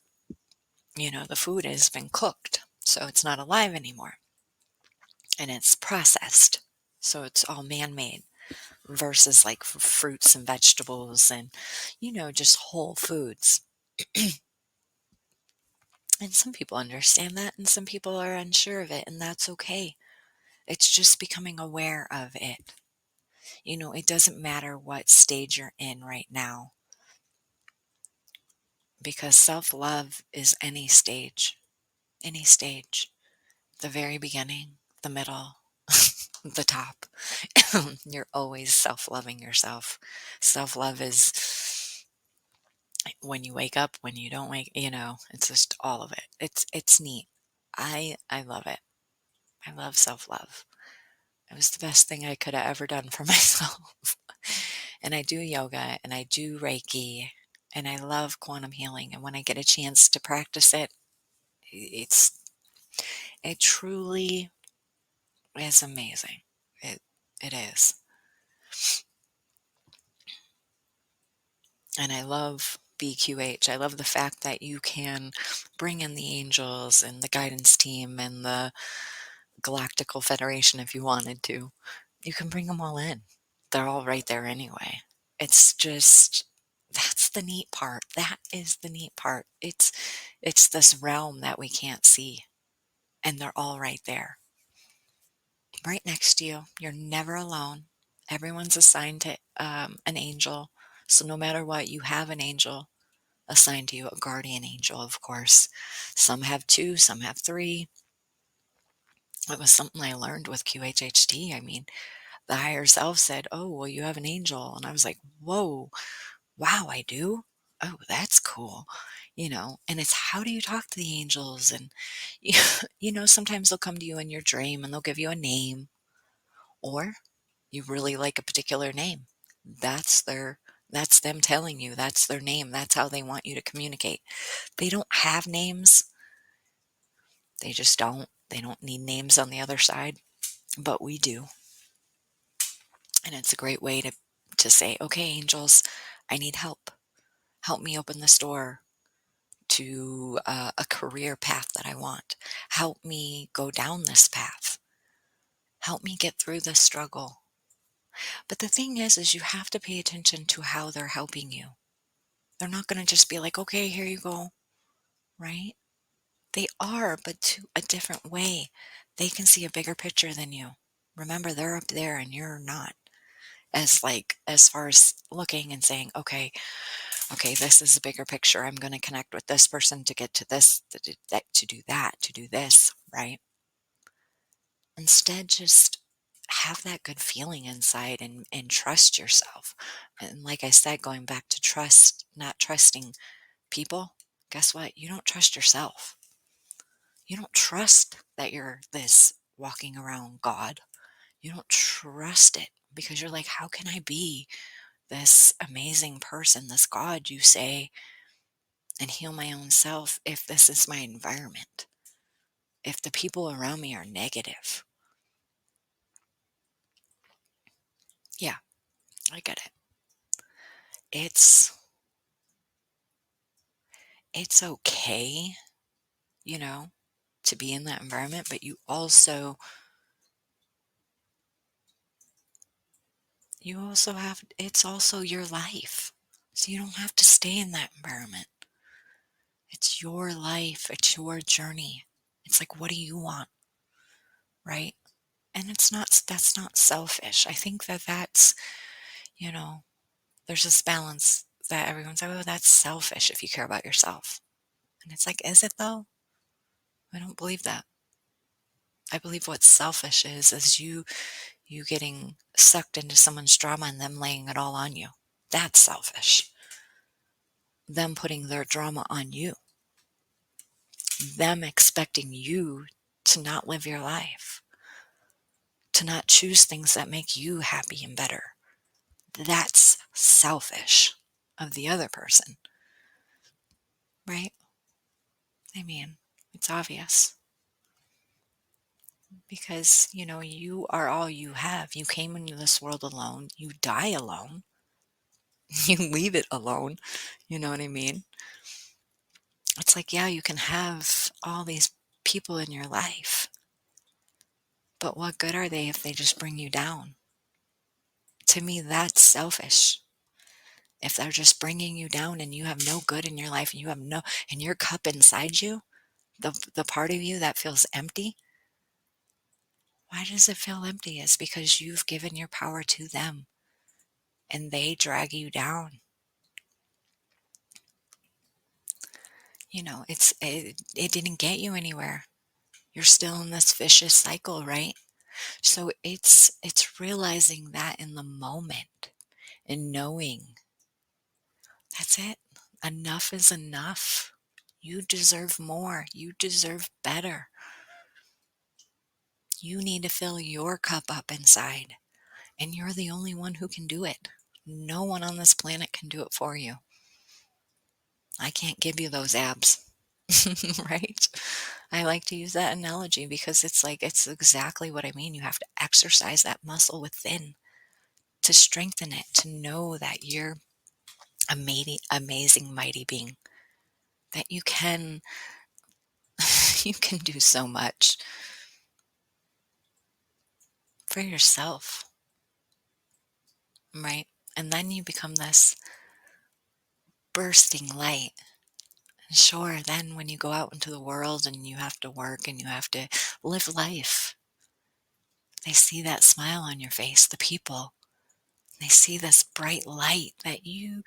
Speaker 1: the food has been cooked, so it's not alive anymore. And it's processed. So it's all man made versus like fruits and vegetables and, just whole foods. And some people understand that and some people are unsure of it, and that's okay. It's just becoming aware of it. It doesn't matter what stage you're in right now because self love is any stage, any stage, the very beginning, the middle, the top. You're always self loving yourself. Self love is when you wake up, when you don't wake, it's just all of it. It's neat. I love it. I love self love. It was the best thing I could have ever done for myself. And I do yoga and I do Reiki and I love quantum healing. And when I get a chance to practice it, it's it truly is amazing. It is. And I love BQH. I love the fact that you can bring in the angels and the guidance team and the Galactical Federation if you wanted to. You can bring them all in. They're all right there anyway. It's just that's the neat part. That is the neat part. It's this realm that we can't see, and they're all right there. Right next to you. You're never alone. Everyone's assigned to an angel. So no matter what, you have an angel assigned to you, a guardian angel, of course. Some have two, some have three. It was something I learned with QHHT. I mean, the higher self said, "Oh, well, you have an angel." And I was like, "Whoa, wow, I do? Oh, that's cool." And it's how do you talk to the angels? And, sometimes they'll come to you in your dream and they'll give you a name, or you really like a particular name. That's that's them telling you that's their name. That's how they want you to communicate. They don't have names. They just don't. They don't need names on the other side, but we do. And it's a great way to say, "Okay, angels, I need help. Help me open this door to a career path that I want. Help me go down this path. Help me get through this struggle." But the thing is you have to pay attention to how they're helping you. They're not going to just be like, "Okay, here you go," right? They are, but to a different way. They can see a bigger picture than you. Remember, they're up there and you're not. As far as looking and saying, okay, this is a bigger picture. I'm going to connect with this person to get to this, to do that, to do this, right? Instead, just have that good feeling inside and trust yourself. And like I said, going back to trust, not trusting people, guess what? You don't trust yourself. You don't trust that you're this walking around God. You don't trust it because you're like, how can I be this amazing person, this God you say, and heal my own self if this is my environment? If the people around me are negative? Yeah, I get it. It's okay, you know, to be in that environment, but you also have it's also your life. So you don't have to stay in that environment. It's your life, it's your journey. It's like, what do you want, right? And that's not selfish. I think you know, there's this balance that everyone's like, "Oh, that's selfish if you care about yourself." And it's like, is it though? I don't believe that. I believe what's selfish is you getting sucked into someone's drama and them laying it all on you. That's selfish. them putting their drama on you, them expecting you to not live your life, to not choose things that make you happy and better. That's selfish of the other person, right? I mean, it's obvious because, you are all you have. You came into this world alone, you die alone, you leave it alone. You know what I mean? It's like, yeah, you can have all these people in your life, but what good are they if they just bring you down? To me, that's selfish. If they're just bringing you down and you have no good in your life and you have no, and your cup inside you, the part of you that feels empty, why does it feel empty? It's because you've given your power to them and they drag you down. It didn't get you anywhere. You're still in this vicious cycle, right? So it's realizing that in the moment and knowing that's it. Enough is enough. You deserve more. You deserve better. You need to fill your cup up inside, and you're the only one who can do it. No one on this planet can do it for you. I can't give you those abs. Right? I like to use that analogy because it's exactly what I mean. You have to exercise that muscle within to strengthen it, to know that you're a amazing, mighty being, that you can you can do so much for yourself, right? And then you become this bursting light. And sure, then when you go out into the world and you have to work and you have to live life, they see that smile on your face, the people. They see this bright light that you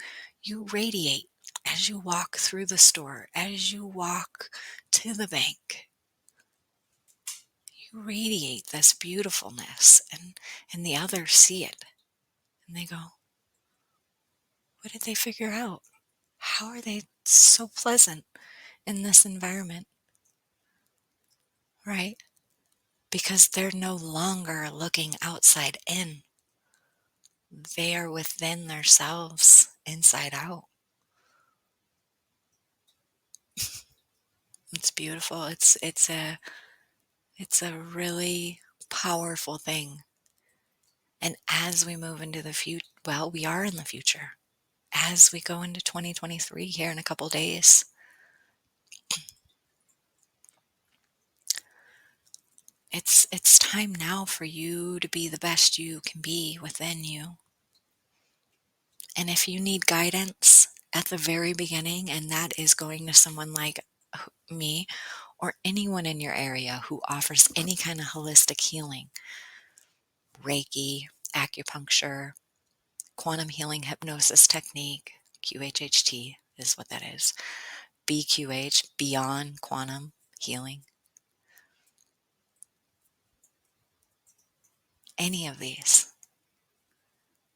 Speaker 1: radiate as you walk through the store, as you walk to the bank. You radiate this beautifulness, and the others see it and they go, what did they figure out? How are they so pleasant in this environment? Right? Because they're no longer looking outside in. They are within themselves, inside out. It's beautiful. It's a really powerful thing. And as we move into the future, well, we are in the future. As we go into 2023 here in a couple days, it's time now for you to be the best you can be within you. And if you need guidance at the very beginning, and that is going to someone like me or anyone in your area who offers any kind of holistic healing, Reiki, acupuncture, quantum healing hypnosis technique, QHHT is what that is, BQH, beyond quantum healing, any of these,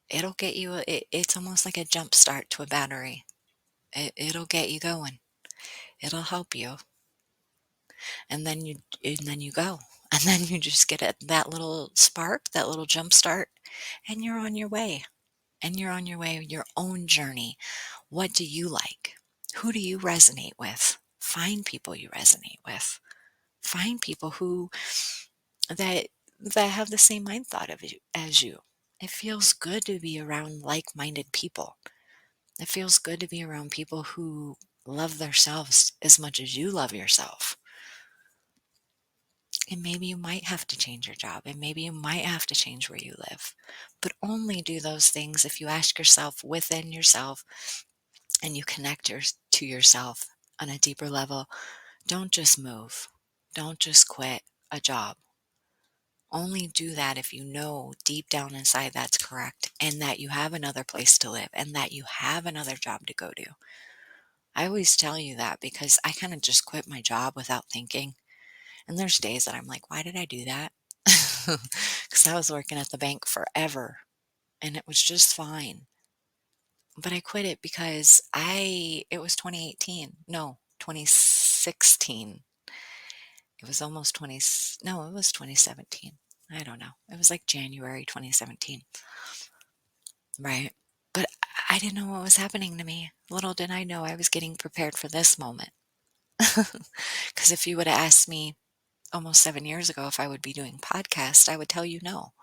Speaker 1: it'll get you, it's almost like a jump start to a battery. It'll get you going. It'll help you. And then you go. And then you just get that little spark, that little jump start, and you're on your way. And you're on your way, your own journey. What do you like? Who do you resonate with? Find people you resonate with. Find people who that that have the same mind thought of you as you. It feels good to be around like-minded people. It feels good to be around people who love themselves as much as you love yourself. And maybe you might have to change your job, and maybe you might have to change where you live. But only do those things if you ask yourself within yourself and you connect to yourself on a deeper level. Don't just move. Don't just quit a job. Only do that if you know deep down inside that's correct and that you have another place to live and that you have another job to go to. I always tell you that because I kind of just quit my job without thinking. And there's days that I'm like, why did I do that? Because I was working at the bank forever and it was just fine. but I quit it because it was 2018. No, 2016. It was almost 20, no, it was 2017. I don't know. It was like January 2017. Right. But I didn't know what was happening to me. Little did I know I was getting prepared for this moment. Because if you would have asked me almost 7 years ago if I would be doing podcasts, I would tell you no.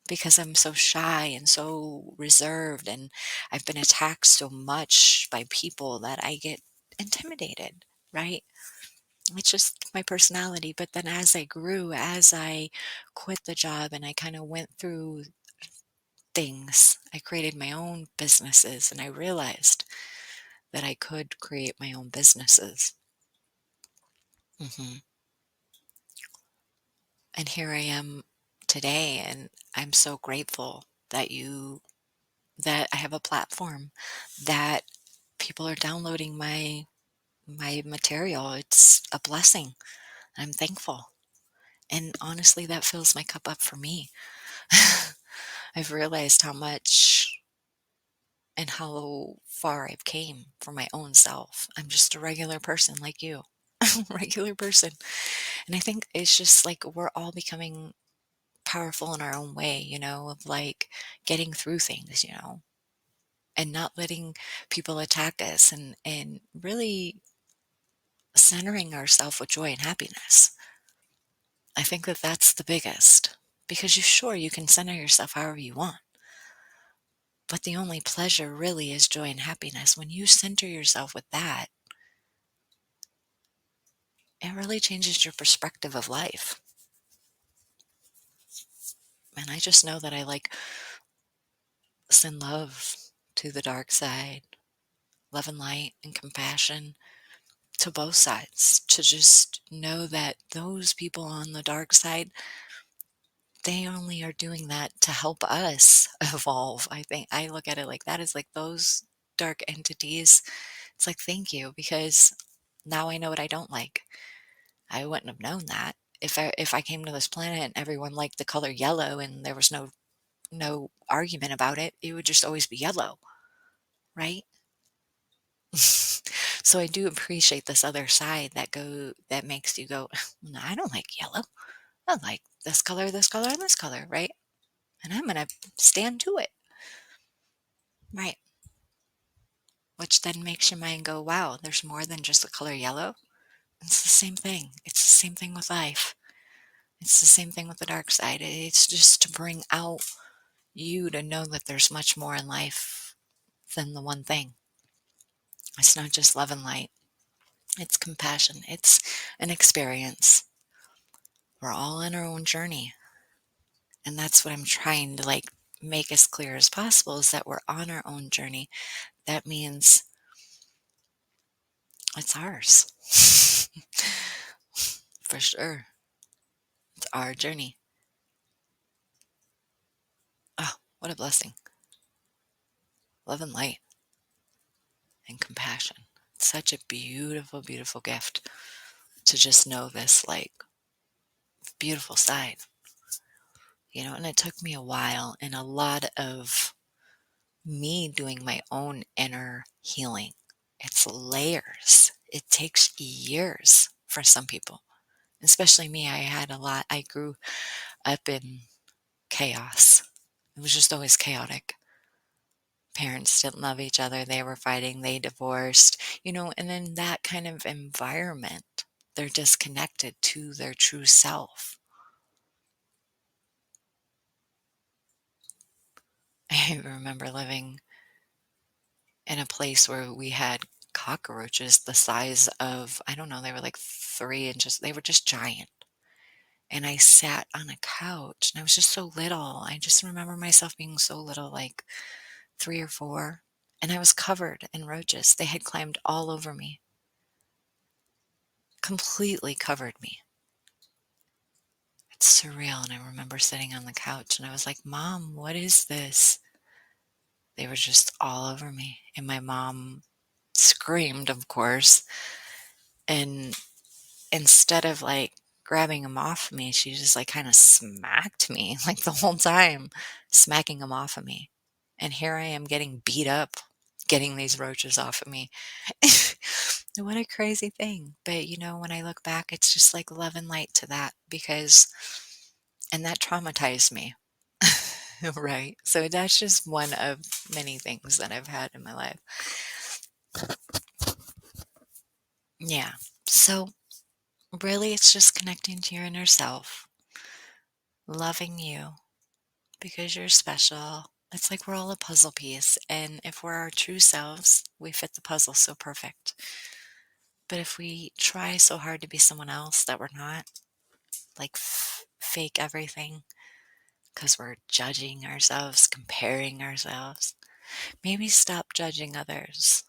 Speaker 1: Because I'm so shy and so reserved, and I've been attacked so much by people that I get intimidated, right? It's just my personality. But then as I grew, as I quit the job and I kind of went through things, I created my own businesses and I realized that I could create my own businesses. hmm And here I am today, and I'm so grateful that I have a platform, that people are downloading my material. It's a blessing. I'm thankful. And honestly, that fills my cup up for me. I've realized how much and how far I've came for my own self. I'm just a regular person like you. Regular person. And I think it's just like we're all becoming powerful in our own way, of like getting through things, and not letting people attack us, and really centering ourselves with joy and happiness. I think that that's the biggest, because you can center yourself however you want. But the only pleasure really is joy and happiness. When you center yourself with that, it really changes your perspective of life. And I just know that I like send love to the dark side, love and light and compassion to both sides, to just know that those people on the dark side, they only are doing that to help us evolve. I think I look at it like that, is like those dark entities. It's like, thank you, because now I know what I don't like. I wouldn't have known that if I came to this planet and everyone liked the color yellow and there was no argument about it. It would just always be yellow, right? So I do appreciate this other side that makes you go, no, I don't like yellow. I like this color, and this color, right? And I'm gonna stand to it, right? Which then makes your mind go, wow, there's more than just the color yellow. It's the same thing. It's the same thing with life. It's the same thing with the dark side. It's just to bring out you to know that there's much more in life than the one thing. It's not just love and light. It's compassion. It's an experience. We're all on our own journey. And that's what I'm trying to like make as clear as possible, is that we're on our own journey. That means it's ours. For sure. It's our journey. Oh, what a blessing. Love and light and compassion. It's such a beautiful, beautiful gift to just know this like beautiful side. And it took me a while and a lot of me doing my own inner healing. It's layers. It takes years for some people, especially me. I grew up in chaos. It was just always chaotic. Parents didn't love each other. They were fighting. They divorced, and in that kind of environment, they're disconnected to their true self. I remember living in a place where we had cockroaches the size of, I don't know, they were like 3 inches. They were just giant. And I sat on a couch and I was just so little. I just remember myself being so little, like 3 or 4. And I was covered in roaches. They had climbed all over me, completely covered me. It's surreal. And I remember sitting on the couch and I was like, Mom, what is this? They were just all over me. And my mom screamed, of course. And instead of like grabbing him off of me, she just like kind of smacked me like the whole time, smacking him off of me. And here I am getting beat up getting these roaches off of me. What a crazy thing. But when I look back, it's just like love and light to that and that traumatized me. Right. So that's just one of many things that I've had in my life. Yeah. So really, it's just connecting to your inner self, loving you because you're special. It's like we're all a puzzle piece. And if we're our true selves, we fit the puzzle so perfect. But if we try so hard to be someone else that we're not, like fake everything because we're judging ourselves, comparing ourselves, maybe stop judging others.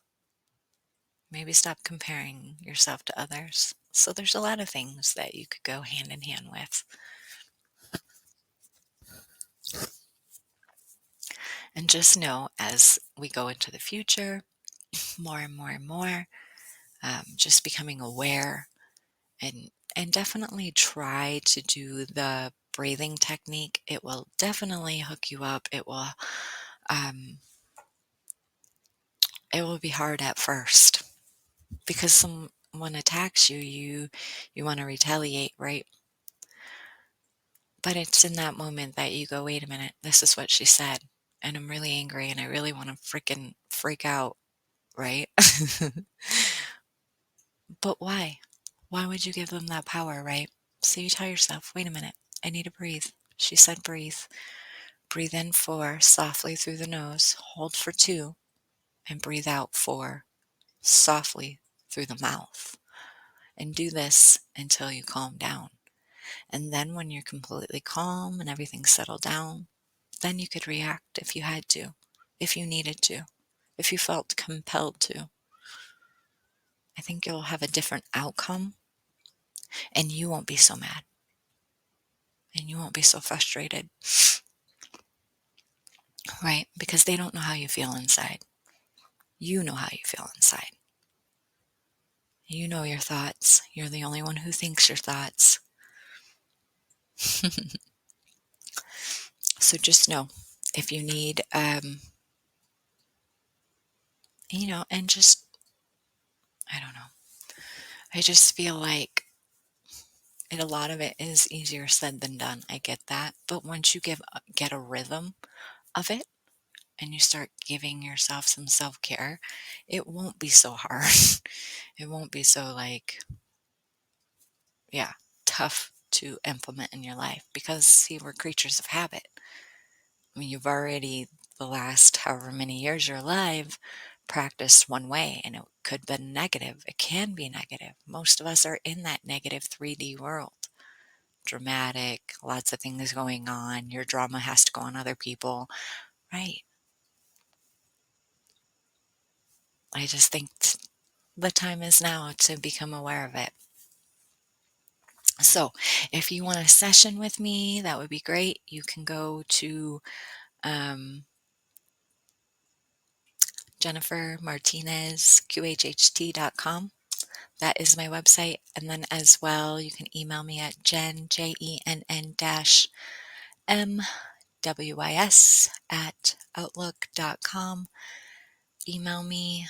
Speaker 1: Maybe stop comparing yourself to others. So there's a lot of things that you could go hand in hand with. And just know as we go into the future, more and more and more, just becoming aware and definitely try to do the breathing technique. It will definitely hook you up. Um, it will be hard at first because someone attacks you, you want to retaliate, right? But it's in that moment that you go, wait a minute, this is what she said. And I'm really angry and I really want to freaking freak out, right? But why? Why would you give them that power, right? So you tell yourself, wait a minute, I need to breathe. She said breathe. Breathe in 4 softly through the nose, hold for 2, and breathe out 4 softly through the mouth. And do this until you calm down. And then when you're completely calm and everything's settled down, then you could react if you had to, if you needed to, if you felt compelled to. I think you'll have a different outcome and you won't be so mad and you won't be so frustrated, right? Because they don't know how you feel inside. You know how you feel inside. You know your thoughts. You're the only one who thinks your thoughts. So just know if you need, and just, I don't know. I just feel like a lot of it is easier said than done. I get that. But once you get a rhythm of it and you start giving yourself some self-care, it won't be so hard. It won't be so yeah, tough to implement in your life because see, we're creatures of habit. I mean, you've already, the last however many years you're alive, practiced one way, and it could have been negative. It can be negative. Most of us are in that negative 3D world. Dramatic, lots of things going on. Your drama has to go on other people, right? I just think the time is now to become aware of it. So, if you want a session with me, that would be great. You can go to JenniferMartinezQHHT.com. That is my website. And then as well, you can email me at JenN-MWIS@outlook.com. Email me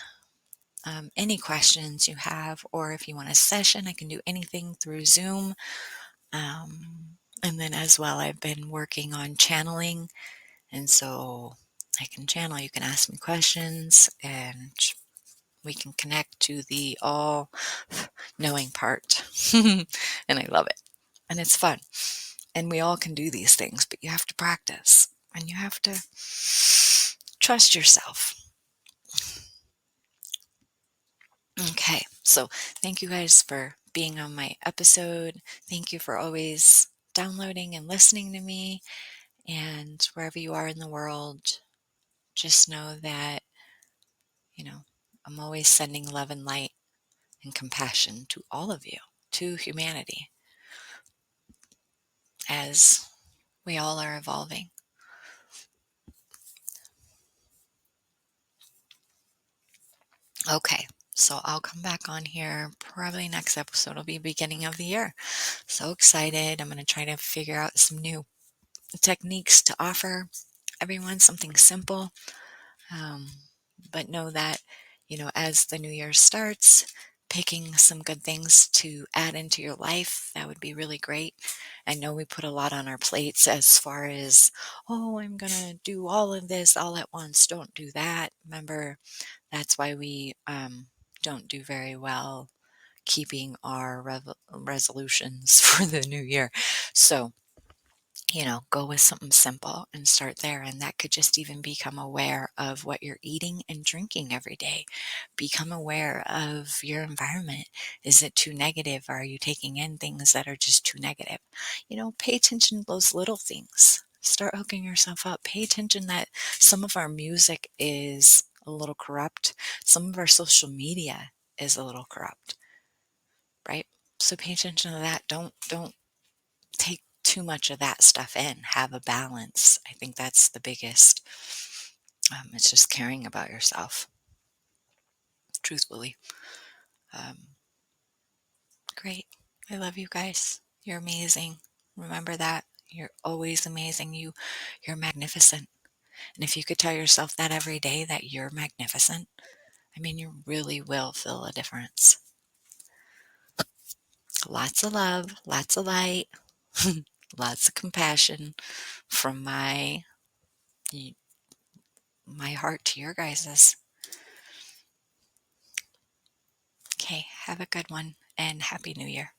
Speaker 1: any questions you have, or if you want a session, I can do anything through Zoom. And then as well, I've been working on channeling. And so I can channel, you can ask me questions, and we can connect to the all knowing part. And I love it. And it's fun. And we all can do these things, but you have to practice and you have to trust yourself. Okay. So thank you guys for being on my episode. Thank you for always downloading and listening to me. And wherever you are in the world, just know that, I'm always sending love and light and compassion to all of you, to humanity, as we all are evolving. Okay, so I'll come back on here. Probably next episode will be beginning of the year. So excited. I'm going to try to figure out some new techniques to offer everyone, something simple. But know that, as the new year starts, picking some good things to add into your life, that would be really great. I know we put a lot on our plates as far as, oh, I'm going to do all of this all at once. Don't do that. Remember, that's why we don't do very well keeping our resolutions for the new year. So, go with something simple and start there. And that could just even become aware of what you're eating and drinking every day. Become aware of your environment. Is it too negative? Are you taking in things that are just too negative? Pay attention to those little things. Start hooking yourself up. Pay attention that some of our music is a little corrupt. Some of our social media is a little corrupt, right? So pay attention to that. Don't take too much of that stuff in. Have a balance. I think that's the biggest. It's just caring about yourself, truthfully. Um, Great. I love you guys. You're amazing. Remember that. You're always amazing. You're magnificent. And if you could tell yourself that every day, that you're magnificent, I mean, you really will feel a difference. Lots of love, lots of light, lots of compassion from my heart to your guys's. Okay, have a good one and Happy New Year.